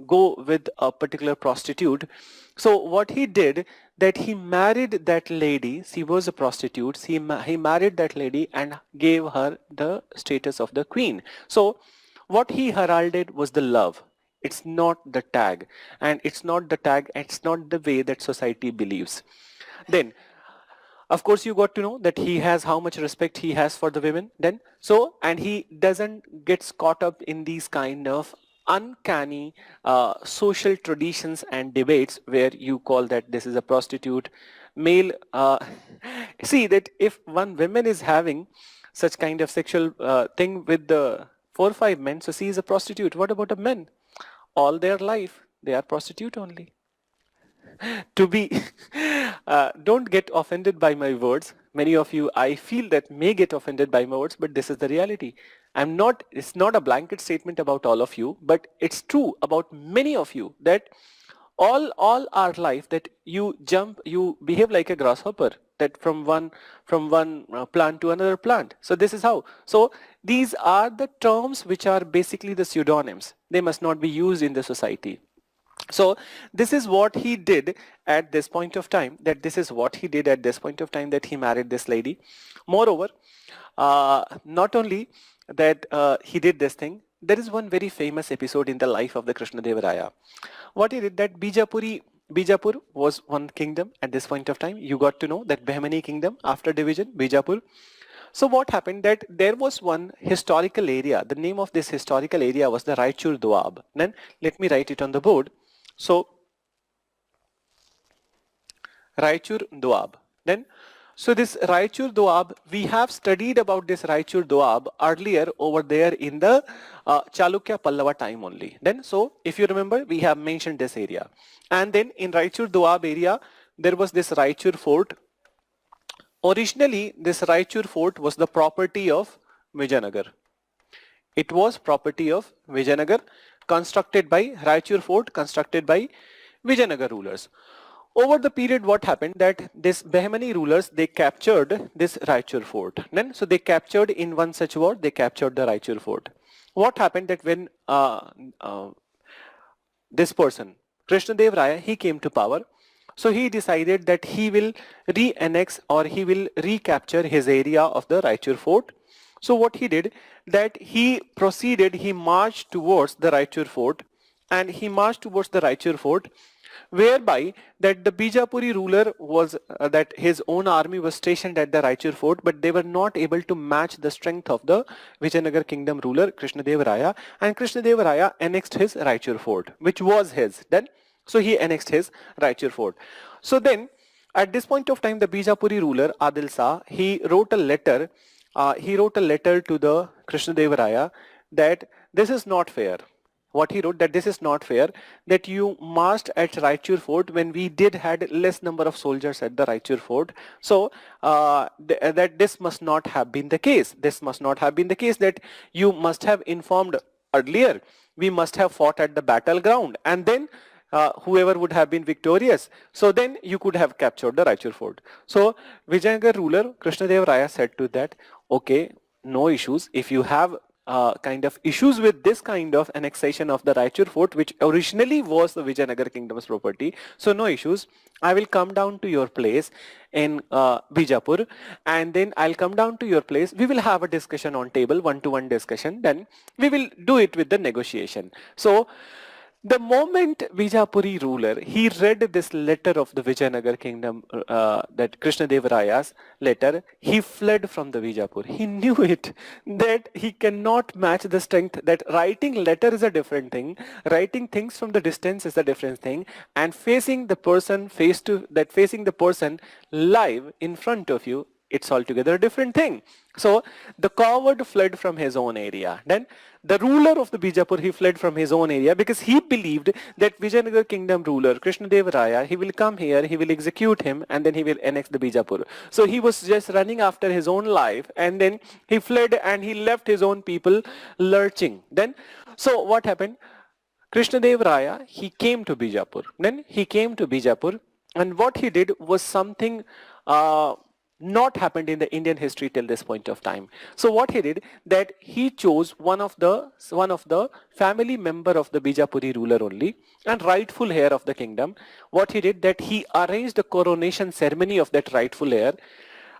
go with a particular prostitute. So what he did, that he married that lady, she was a prostitute, he married that lady and gave her the status of the queen. So what he heralded was the love. It's not the tag, and it's not the way that society believes. Then, of course, you got to know that he has how much respect he has for the women. Then, so, and he doesn't gets caught up in these kind of uncanny social traditions and debates where you call that this is a prostitute male. See that if one woman is having such kind of sexual thing with the 4 or 5 men, so she is a prostitute. What about a men? All their life they are prostitute only. To be don't get offended by my words. Many of you, I feel, that may get offended by my words, but this is the reality. It's not a blanket statement about all of you, but it's true about many of you, that all our life that you jump, you behave like a grasshopper, that from one plant to another plant. So this is how. So these are the terms which are basically the pseudonyms. They must not be used in the society. So this is what he did at this point of time, that he married this lady. Moreover, not only that he did this thing, there is one very famous episode in the life of the Krishnadevaraya. What he did, that Bijapur was one kingdom at this point of time. You got to know that Bahmani kingdom after division, Bijapur. So what happened, that there was one historical area. The name of this historical area was the Raichur Doab. Then let me write it on the board. So Raichur Doab. Then, so this Raichur Doab, we have studied about this Raichur Doab earlier over there in the Chalukya Pallava time only. Then, so if you remember, we have mentioned this area. And then in Raichur Doab area, there was this Raichur fort. Originally, this Raichur fort was the property of Vijayanagar. It was property of Vijayanagar, constructed by Raichur fort, constructed by Vijayanagar rulers. Over the period, what happened, that this Bahmani rulers, they captured this Raichur fort. Then, so they captured in one such war, they captured the Raichur fort. What happened, that when this person, Krishnadev Raya, he came to power, so he decided that he will re-annex or he will recapture his area of the Raichur fort. So what he did, that he marched towards the Raichur fort, and he marched towards the Raichur fort, whereby that the Bijapuri ruler was, that his own army was stationed at the Raichur fort, but they were not able to match the strength of the Vijayanagar kingdom ruler, Krishnadev Raya, and Krishnadev Raya annexed his Raichur fort, which was his then. So he annexed his Raichur fort. So then, at this point of time, the Bijapuri ruler, Adil Shah, he wrote a letter to the Krishnadev Raya that this is not fair. What he wrote, that this is not fair, that you marched at Raichur fort when we had less number of soldiers at the Raichur fort. So that this must not have been the case. That you must have informed earlier. We must have fought at the battleground, and then whoever would have been victorious, so then you could have captured the Raichur fort. So Vijayanagar ruler Krishnadev Raya said to that, okay, no issues. If you have kind of issues with this kind of annexation of the Raichur fort, which originally was the Vijayanagar kingdom's property, so no issues. I will come down to your place in Bijapur, and then I'll come down to your place. We will have a discussion on table, one-to-one discussion. Then we will do it with the negotiation. So the moment Bijapuri ruler, he read this letter of the Vijayanagar kingdom, that Krishnadev Raya's letter, he fled from the Bijapur. He knew it, that he cannot match the strength, that writing letter is a different thing, writing things from the distance is a different thing, and facing the person facing the person live in front of you, it's altogether a different thing. So the coward fled from his own area. Then the ruler of the Bijapur, he fled from his own area because he believed that Vijayanagar kingdom ruler, Krishnadev Raya, he will come here, he will execute him, and then he will annex the Bijapur. So he was just running after his own life, and then he fled and he left his own people lurching. Then, so what happened? Krishnadev Raya, he came to Bijapur. And what he did was something not happened in the Indian history till this point of time. So what he did, that he chose one of the family member of the Bijapuri ruler only, and rightful heir of the kingdom. What he did, that he arranged the coronation ceremony of that rightful heir,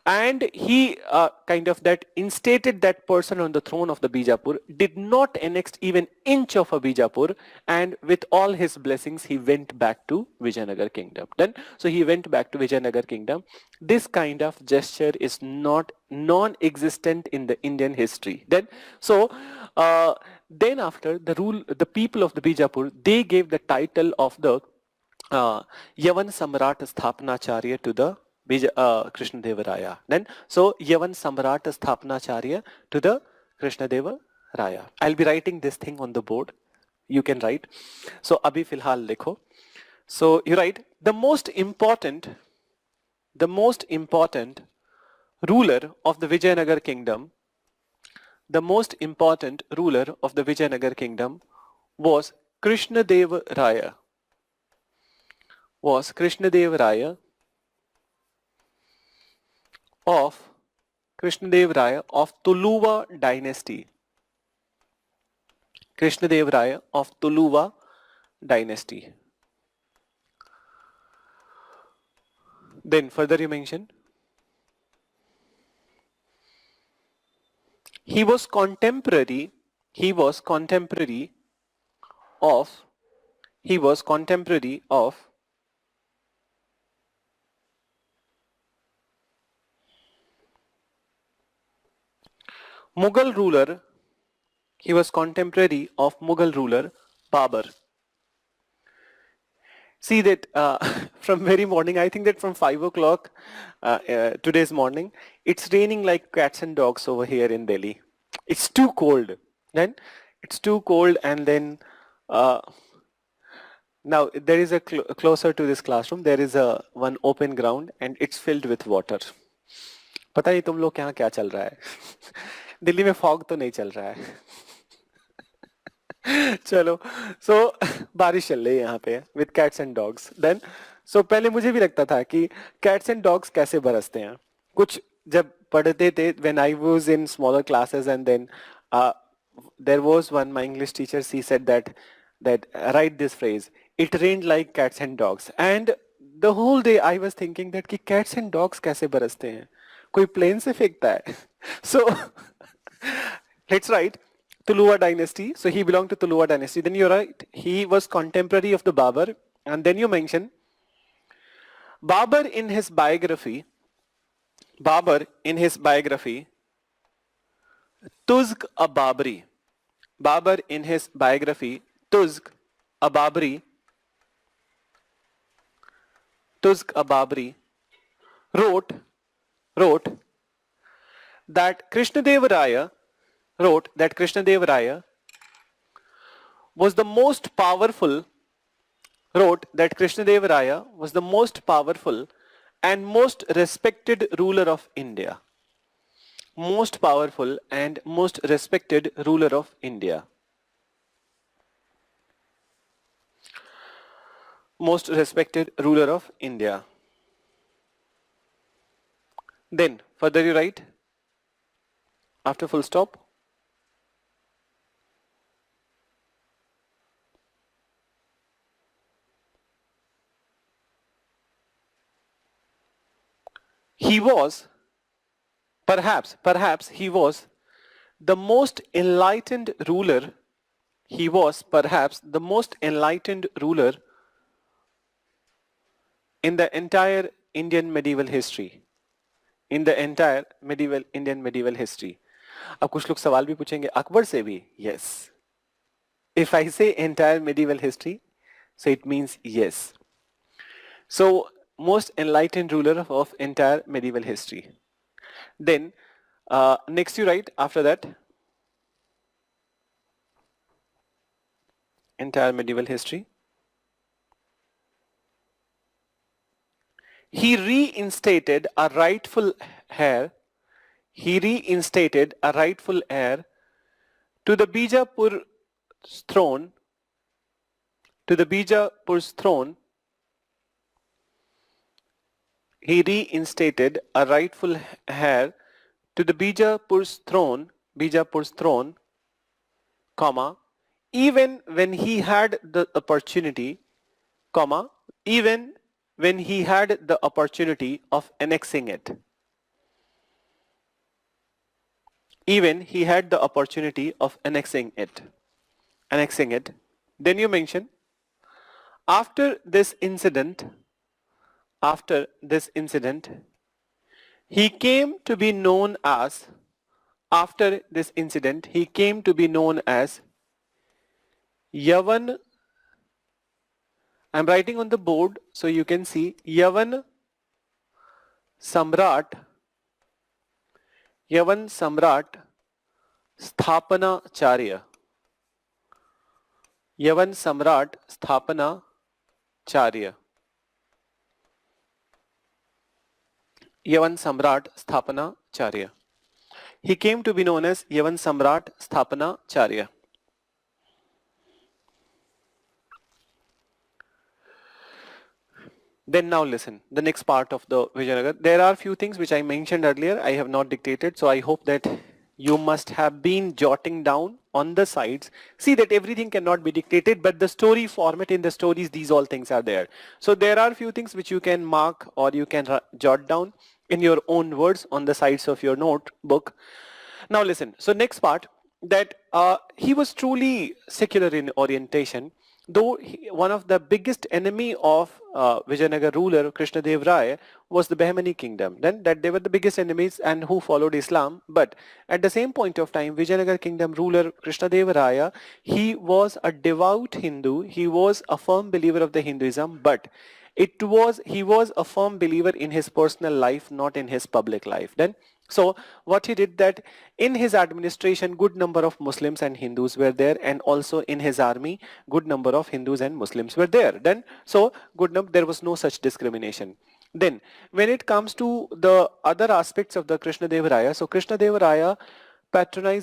and he kind of that instated that person on the throne of the Bijapur, did not annex even inch of a Bijapur, and with all his blessings he went back to Vijayanagar kingdom. Then, so he went back to Vijayanagar kingdom. This kind of gesture is not non-existent in the Indian history. Then, so then after the people of the Bijapur, they gave the title of the Yavan Samrat Sthapnacharya to the Krishnadeva Raya. Then, so Yavan Samrat Sthapnacharya to the Krishnadeva Raya. I'll be writing this thing on the board. You can write. So, abhi filhal likho. So, you write, the most important ruler of the Vijayanagar kingdom, was Krishnadeva Raya. was Krishnadev Raya of Tuluva dynasty. Krishnadev Raya of Tuluva dynasty. Then further you mention he was contemporary of Mughal ruler. He was contemporary of Mughal ruler Babur. See that from very morning, I think that from 5 o'clock today's morning, it's raining like cats and dogs over here in Delhi. It's too cold. Then it's too cold, and then now there is a closer to this classroom, there is a one open ground and it's filled with water. पता नहीं तुम लोग यहाँ क्या चल रहा है दिल्ली में फॉग तो नहीं चल रहा है चलो सो बारिश चल रही है यहाँ पे with cats and dogs then so पहले मुझे भी लगता था कि कैट्स एंड डॉग्स कैसे बरसते हैं कुछ जब पढ़ते थे when I was in smaller classes and then there was one my English teacher she said that write this phrase, it rained like cats and dogs, and the whole day I was thinking that कि cats and dogs कैसे बरसते हैं कोई plane से फेंकता है so let's write Tuluva dynasty. So he belonged to Tuluva dynasty. Then you're right, he was contemporary of the Babur, and then you mention Babur in his biography Tuzk a Babri. Babur in his biography Tuzk a Babri wrote that Krishnadev Raya was the most powerful and most respected ruler of India. Most powerful and most respected ruler of India. Most respected ruler of India. Then further you write after full stop he was perhaps he was the most enlightened ruler. He was perhaps the most enlightened ruler in the entire Indian medieval history. In the entire Indian medieval history. अब कुछ लोग सवाल भी पूछेंगे अकबर से भी yes. If I say entire medieval history, so it means yes. So most enlightened ruler of entire medieval history. Then next you write after that entire medieval history. He reinstated a rightful heir to the Bijapur's throne. He reinstated a rightful heir to the Bijapur's throne, comma, even when he had the opportunity, of annexing it. Then you mention after this incident he came to be known as Yavan. I'm writing on the board so you can see Yavan Samrat Sthapanacharya. Yavan Samrat Sthapanacharya. He came to be known as Yavan Samrat Sthapanacharya. Then now listen, the next part of the Vijayanagar. There are few things which I mentioned earlier. I have not dictated, so I hope that you must have been jotting down on the sides. See that everything cannot be dictated, but the story format in the stories, these all things are there. So there are few things which you can mark or you can jot down in your own words on the sides of your notebook. Now listen, so next part, that he was truly secular in orientation, though one of the biggest enemy of Vijayanagar ruler Krishnadev Rai was the Bahmani kingdom. Then that they were the biggest enemies and who followed Islam. But at the same point of time, Vijayanagar kingdom ruler Krishnadev Raya, he was a devout Hindu. He was a firm believer of the Hinduism, but he was a firm believer in his personal life, not in his public life. Then so what he did, that in his administration good number of Muslims and Hindus were there, and also in his army good number of Hindus and Muslims were there. Then so there was no such discrimination. Then when it comes to the other aspects of the Krishnadev Raya, so Krishnadev Raya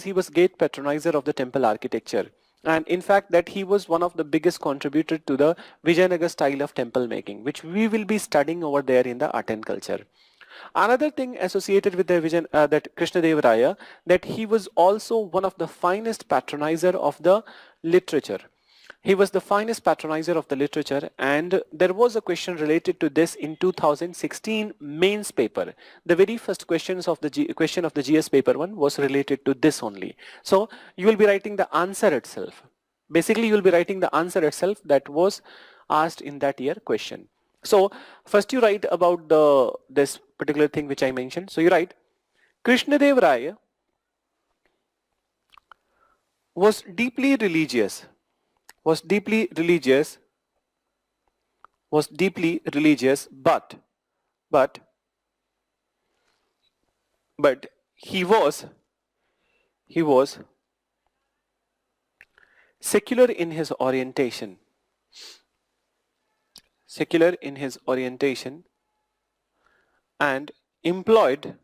he was great patronizer of the temple architecture. And in fact that he was one of the biggest contributor to the Vijayanagar style of temple making, which we will be studying over there in the art and culture. Another thing associated with the vision, that Krishnadev Raya, that he was also one of the finest patronizer of the literature. He was the finest patronizer of the literature, and there was a question related to this in 2016 mains paper. The very first question of the GS paper 1 was related to this only. So you will be writing the answer itself. Basically you will be writing the answer itself that was asked in that year question. So first you write about this particular thing which I mentioned. So you write, Krishnadev Raya was deeply religious, but he was secular in his orientation, and employed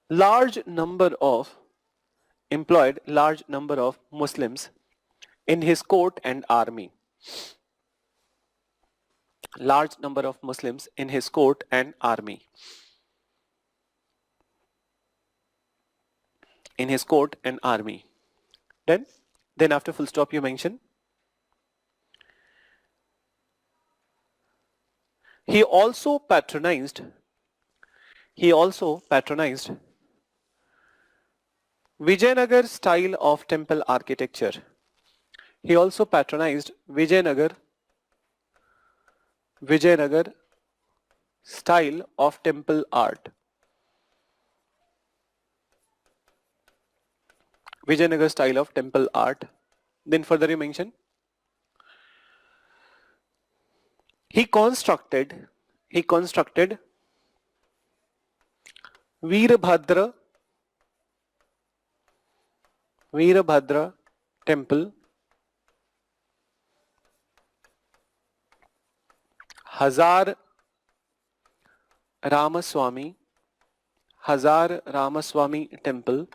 large number of Muslims in his court and army. Large number of Muslims in his court and army. Then after full stop you mention, he also patronized Vijayanagar style of temple architecture. He also patronized Vijayanagar style of temple art. Vijayanagar style of temple art. Then further you mention, he constructed Veerbhadra temple, Hazar Ramaswamy temple.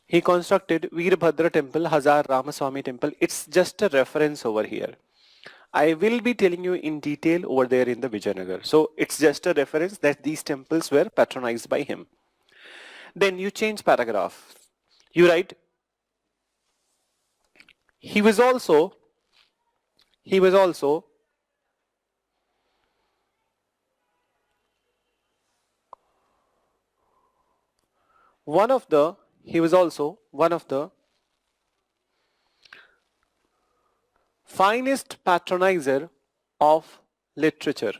He constructed Veerbhadra temple, Hazar Ramaswamy temple. It's just a reference over here. I will be telling you in detail over there in the Vijayanagar. So it's just a reference that these temples were patronized by him. Then you change paragraph. You write, he was also one of the finest patronizer of literature.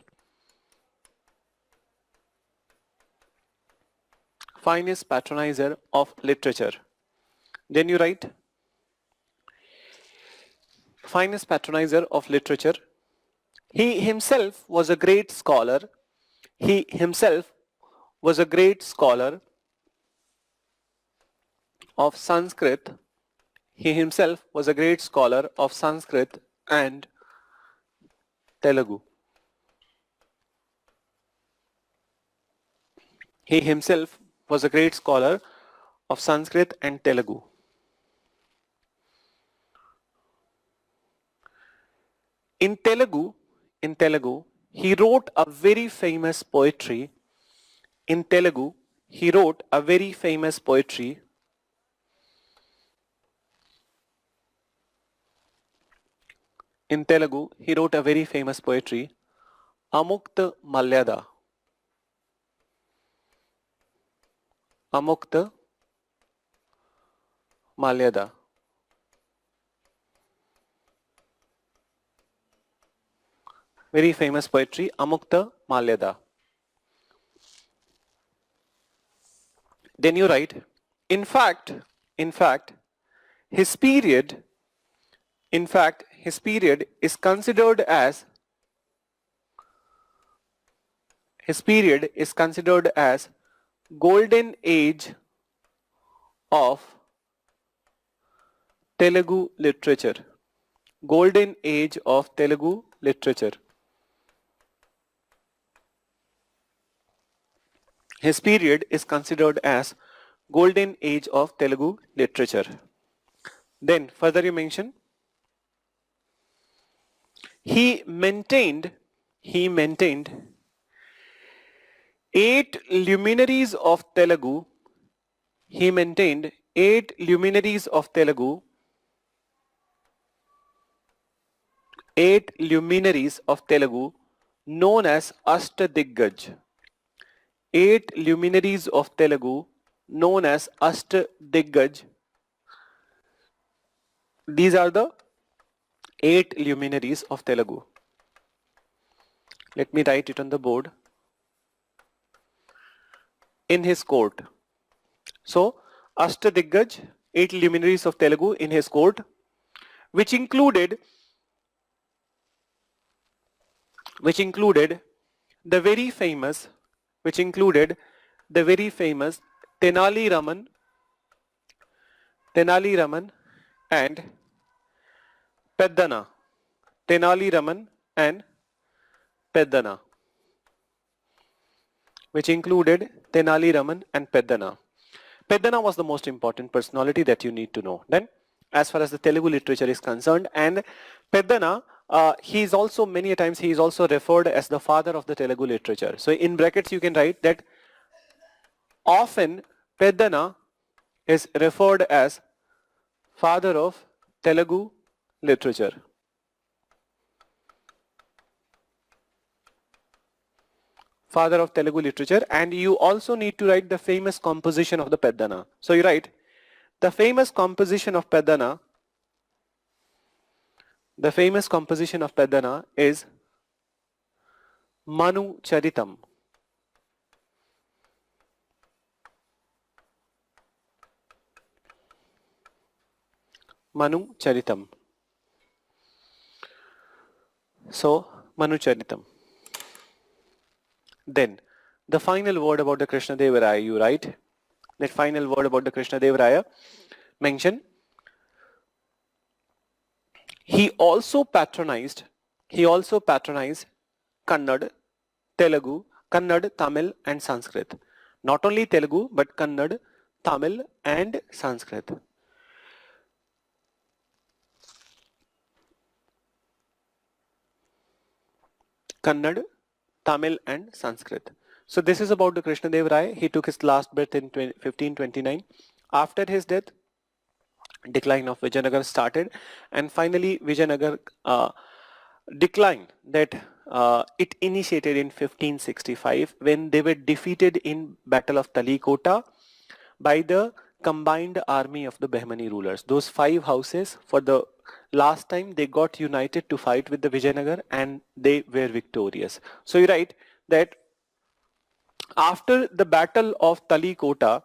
Then you write, finest patronizer of literature. He himself was a great scholar. Of Sanskrit. He himself was a great scholar of Sanskrit and Telugu. He himself was a great scholar of Sanskrit and Telugu. In Telugu, he wrote a very famous poetry. In Telugu, he wrote a very famous poetry. In Telugu, he wrote a very famous poetry, Amukta Malyada. Amukta Malyada. Very famous poetry, Amukta Malyada. Then you write, in fact, his period is considered as golden age of Telugu literature. Golden age of Telugu literature. His period is considered as golden age of Telugu literature. Then further you mention, he maintained 8 luminaries of Telugu. He maintained 8 luminaries of Telugu. 8 luminaries of Telugu known as Ashtadiggaj. 8 luminaries of Telugu known as Ashtadiggaj. These are the 8 luminaries of Telugu. Let me write it on the board. In his court. So, Ashtadiggaj, 8 luminaries of Telugu in his court, which included the very famous Tenali Raman and Peddana. Tenali Raman and Peddana. Which included Tenali Raman and Peddana. Peddana was the most important personality that you need to know. Then, as far as the Telugu literature is concerned, and Peddana, he is also many times he is also referred as the father of the Telugu literature. So in brackets you can write that often Peddana is referred as father of Telugu literature. Father of Telugu literature, and you also need to write the famous composition of the Peddana. So you write the famous composition of Peddana. The famous composition of Peddana is Manu Charitam. Manu Charitam. So Manu Charitam. Then the final word about the Krishnadevaraya you write. That final word about the Krishnadevaraya mention. He also patronized Kannada, Telugu, Kannada, Tamil and Sanskrit. Not only Telugu but Kannada, Tamil and Sanskrit. Kannada, Tamil and Sanskrit. So this is about the Krishnadevaraya. He took his last breath in 1529. After his death, decline of Vijayanagar started, and finally Vijayanagar decline that it initiated in 1565 when they were defeated in Battle of Talikota by the combined army of the Bahmani rulers. Those 5 houses, for the last time they got united to fight with the Vijayanagar and they were victorious. So you write that after the Battle of Talikota,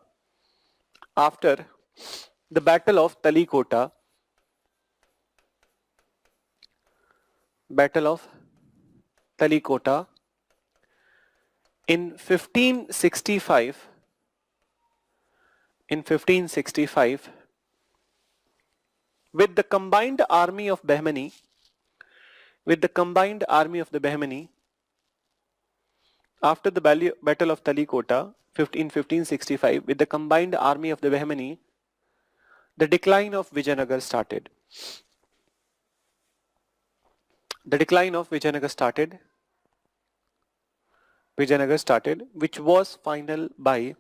in 1565, with the combined army of the Bahmani, after the Battle of Talikota in 1565, with the combined army of the Bahmani, the decline of Vijayanagar started. The decline of Vijayanagar started, which was final by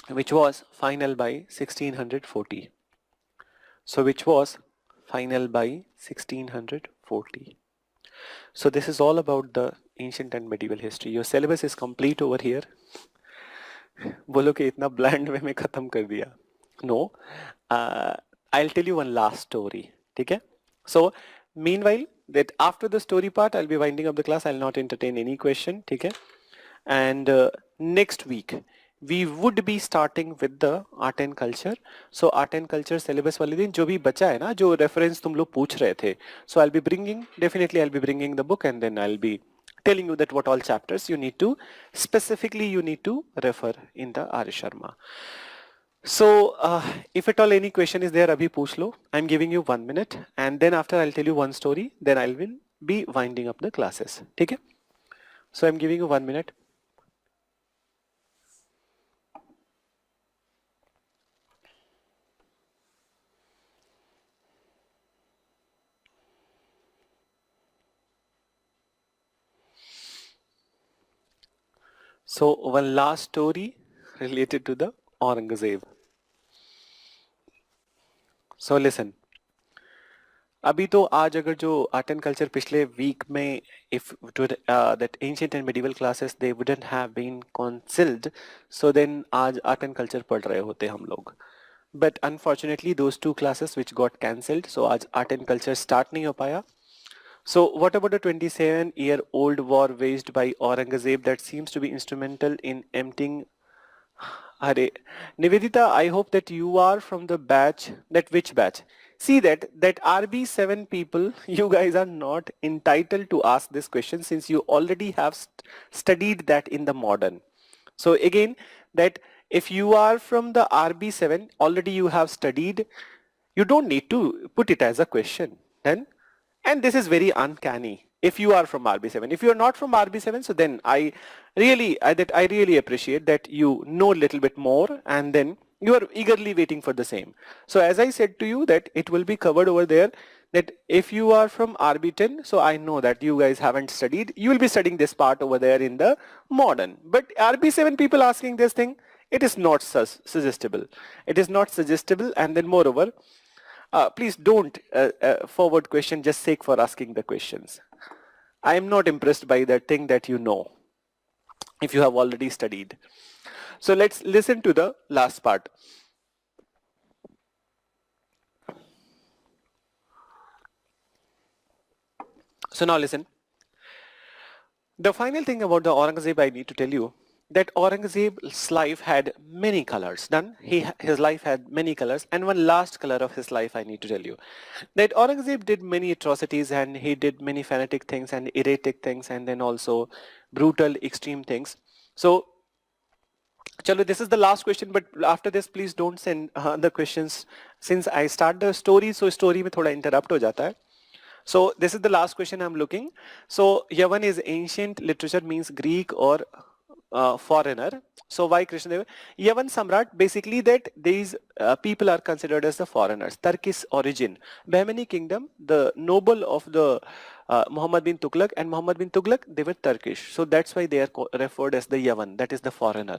1640. So which was final by 1640. So this is all about the ancient and medieval history. Your syllabus is complete over here. बोलो कि इतना bland वे में खत्म कर दिया. No, I'll tell you one last story. ठीक है? So meanwhile, that after the story part, I'll be winding up the class. I'll not entertain any question. ठीक है? And next week we would be starting with the art and culture. So art and culture syllabus वाले दिन जो भी बचा है ना, जो reference तुम लोग पूछ रहे थे, so I'll be bringing the book, and then I'll be telling you that what all chapters you need to refer in the Arya Sharma. So if at all any question is there, abhi पूछ लो. I'm giving you 1 minute, and then after I'll tell you one story, then I will be winding up the classes. ठीक है? So I'm giving you 1 minute. So one last story related to the Aurangzeb. So listen. अभी तो आज अगर जो art and culture पिछले week में if that ancient and medieval classes they wouldn't have been cancelled, so then आज art and culture पढ़ रहे होते हम लोग. But unfortunately those two classes which got cancelled, so आज आर्ट एंड कल्चर स्टार्ट नहीं हो पाया. So what about the 27-year-old war waged by Aurangzeb that seems to be instrumental in emptying? Are Nivedita, I hope that you are from the batch, that which batch? See that RB7 people, you guys are not entitled to ask this question since you already have studied that in the modern. So again, that if you are from the RB7, already you have studied, you don't need to put it as a question. Then, and this is very uncanny if you are from RB7. If you are not from RB7, so then I really appreciate that you know a little bit more, and then you are eagerly waiting for the same. So as I said to you that it will be covered over there, that if you are from RB10, so I know that you guys haven't studied, you will be studying this part over there in the modern. But RB7 people asking this thing, it is not suggestible. It is not suggestible, and then moreover, please don't forward question just sake for asking the questions. I am not impressed by that thing that you know, if you have already studied. So let's listen to the last part. So now listen. The final thing about the Aurangzeb I need to tell you, that Aurangzeb's life had many colors. His life had many colors, and one last color of his life I need to tell you, that Aurangzeb did many atrocities, and he did many fanatic things and erratic things, and then also brutal, extreme things. So chalo, this is the last question, but after this please don't send the questions since I start the story, so story mein thoda interrupt ho jata hai. So this is the last question I'm looking. So Yavan is ancient literature, means Greek or foreigner. So why Krishnadeva? Yavan Samrat, basically that these people are considered as the foreigners, Turkish origin. Bahmani kingdom, the noble of the Muhammad bin Tughlaq and Muhammad bin Tughlaq, they were Turkish. So that's why they are referred as the Yavan, that is the foreigner.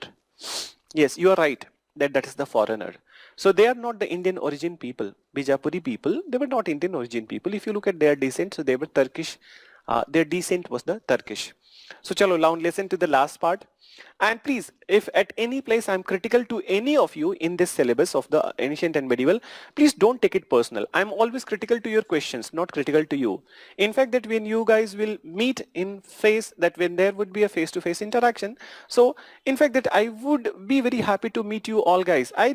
Yes, you are right, that is the foreigner. So they are not the Indian origin people. Bijapuri people, they were not Indian origin people. If you look at their descent, so they were Turkish. Their descent was the Turkish. So chalo, now listen to the last part. And please, if at any place I'm critical to any of you in this syllabus of the ancient and medieval, please don't take it personal. I'm always critical to your questions, not critical to you. In fact, that when you guys will meet in face, that when there would be a face-to-face interaction, so in fact that I would be very happy to meet you all guys. I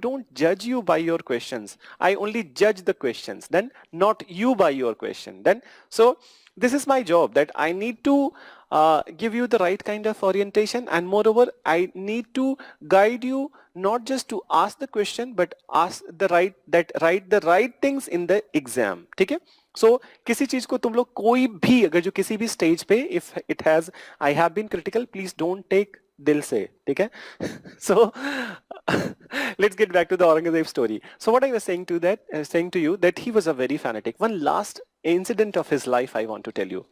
don't judge you by your questions. I only judge the questions, then not you by your question. Then so this is my job, that I need to give you the right kind of orientation, and moreover I need to guide you not just to ask the question but ask the write the right things in the exam. ठीक है? So किसी चीज को तुम लोग कोई भी अगर जो किसी भी stage पे if it has I have been critical, please don't take dil se, theek hai? So let's get back to the Aurangzeb story. So what I was saying to that, saying to you that he was a very fanatic. One last incident of his life I want to tell you.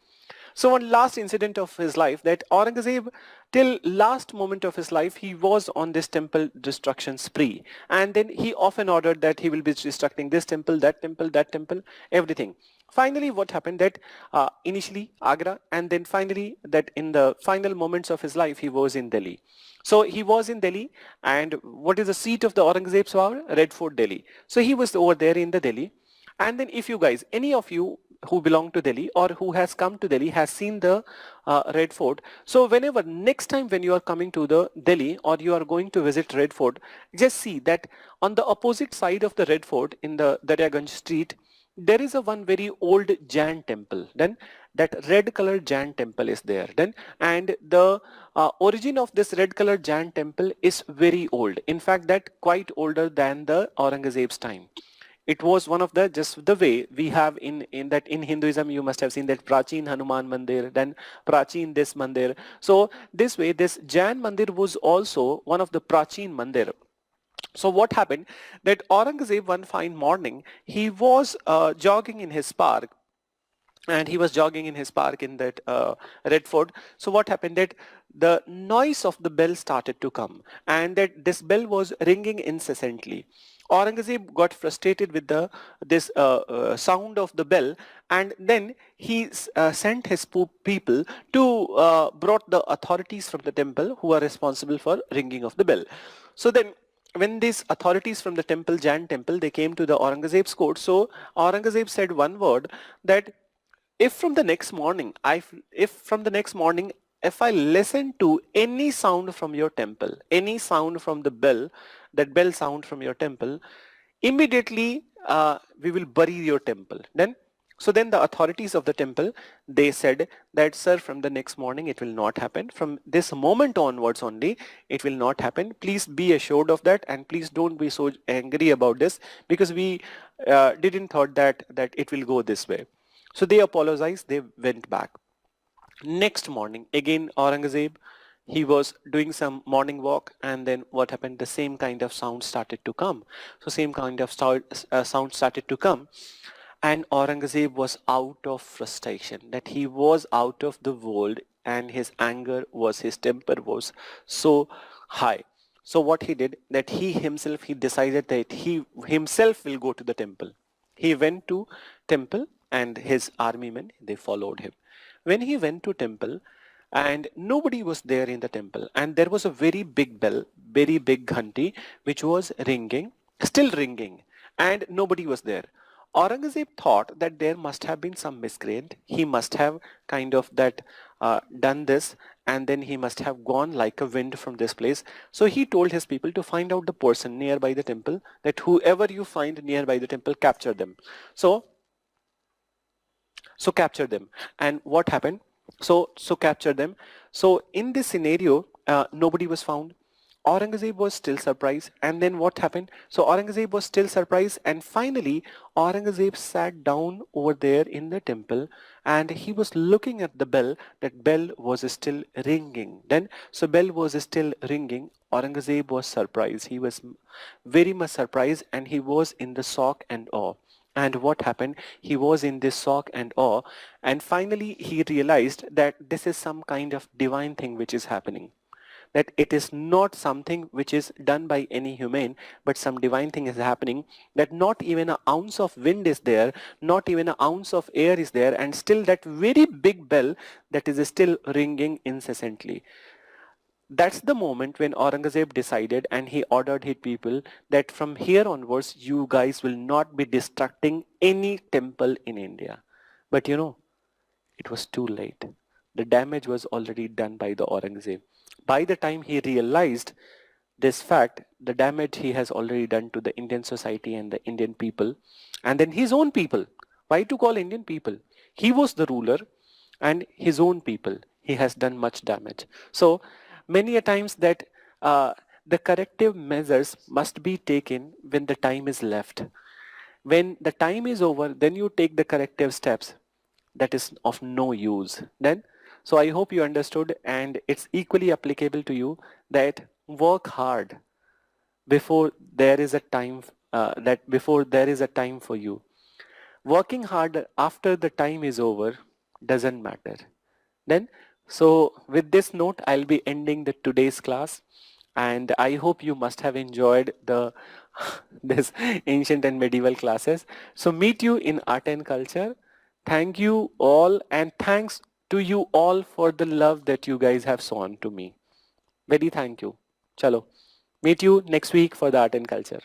So one last incident of his life, that Aurangzeb, till last moment of his life, he was on this temple destruction spree. And then he often ordered that he will be destructing this temple, that temple, everything. Finally, what happened that initially Agra, and then finally that in the final moments of his life, he was in Delhi. So he was in Delhi, and what is the seat of the Aurangzeb's power? Red Fort, Delhi. So he was over there in the Delhi. And then if you guys, any of you who belong to Delhi or who has come to Delhi has seen the Red Fort. So whenever next time when you are coming to the Delhi or you are going to visit Red Fort, just see that on the opposite side of the Red Fort in the Daryaganj street, there is a one very old Jain temple. Then that red colored Jain temple is there. Then and the origin of this red colored Jain temple is very old. In fact, that quite older than the Aurangzeb's time. It was one of the, just the way we have in that in Hinduism, you must have seen that Prachin Hanuman Mandir, then Prachin this Mandir. So this way, this Jain Mandir was also one of the Prachin Mandir. So what happened that Aurangzeb one fine morning, he was jogging in his park, and he was jogging in his park in that Red Fort. So what happened that the noise of the bell started to come, and that this bell was ringing incessantly. Aurangzeb got frustrated with the this sound of the bell, and then he sent his people to brought the authorities from the temple who are responsible for ringing of the bell. So then when these authorities from the temple, Jain temple, they came to the Aurangzeb's court. So Aurangzeb said one word, that if from the next morning, if from the next morning, if I listen to any sound from your temple, any sound from the bell, that bell sound from your temple, immediately we will bury your temple. So then the authorities of the temple, they said that, sir, from the next morning it will not happen. From this moment onwards only, it will not happen. Please be assured of that, and please don't be so angry about this, because we didn't thought that it will go this way. So they apologized, they went back. Next morning, again Aurangzeb, he was doing some morning walk, and then what happened? The same kind of sound started to come. So same kind of sound started to come, and Aurangzeb was out of frustration, that he was out of the world, and his anger was, his temper was so high. So what he did, that he decided that he himself will go to the temple. He went to temple, and his army men, they followed him. When he went to temple, and nobody was there in the temple, and there was a very big bell, very big ghanti, which was ringing, still ringing, and nobody was there. Aurangzeb thought that there must have been some miscreant. He must have kind of that done this, and then he must have gone like a wind from this place. So he told his people to find out the person nearby the temple, that whoever you find nearby the temple, capture them. So capture them. And what happened? So capture them. So in this scenario, nobody was found. Aurangzeb was still surprised, and then what happened? So Aurangzeb was still surprised, and finally Aurangzeb sat down over there in the temple, and he was looking at the bell. That bell was still ringing. Then so bell was still ringing. Aurangzeb was surprised. He was very much surprised, and he was in the shock and awe. And what happened? He was in this shock and awe, and finally he realized that this is some kind of divine thing which is happening, that it is not something which is done by any human, but some divine thing is happening, that not even an ounce of wind is there, not even an ounce of air is there, and still that very big bell that is still ringing incessantly. That's the moment when Aurangzeb decided, and he ordered his people, that from here onwards you guys will not be destructing any temple in India. But it was too late. The damage was already done by the Aurangzeb. By the time he realized this fact, the damage he has already done to the Indian society and the Indian people, and then his own people. Why to call Indian people? He was the ruler, and his own people, he has done much damage. So many a times that the corrective measures must be taken when the time is left. When the time is over, then you take the corrective steps. That is of no use then. So I hope you understood, and it's equally applicable to you that work hard before there is a time before there is a time for you. Working hard after the time is over doesn't matter. Then, so with this note, I'll be ending the today's class, and I hope you must have enjoyed the this ancient and medieval classes. So meet you in art and culture. Thank you all, and thanks to you all for the love that you guys have shown to me. Very thank you. Chalo. Meet you next week for the art and culture.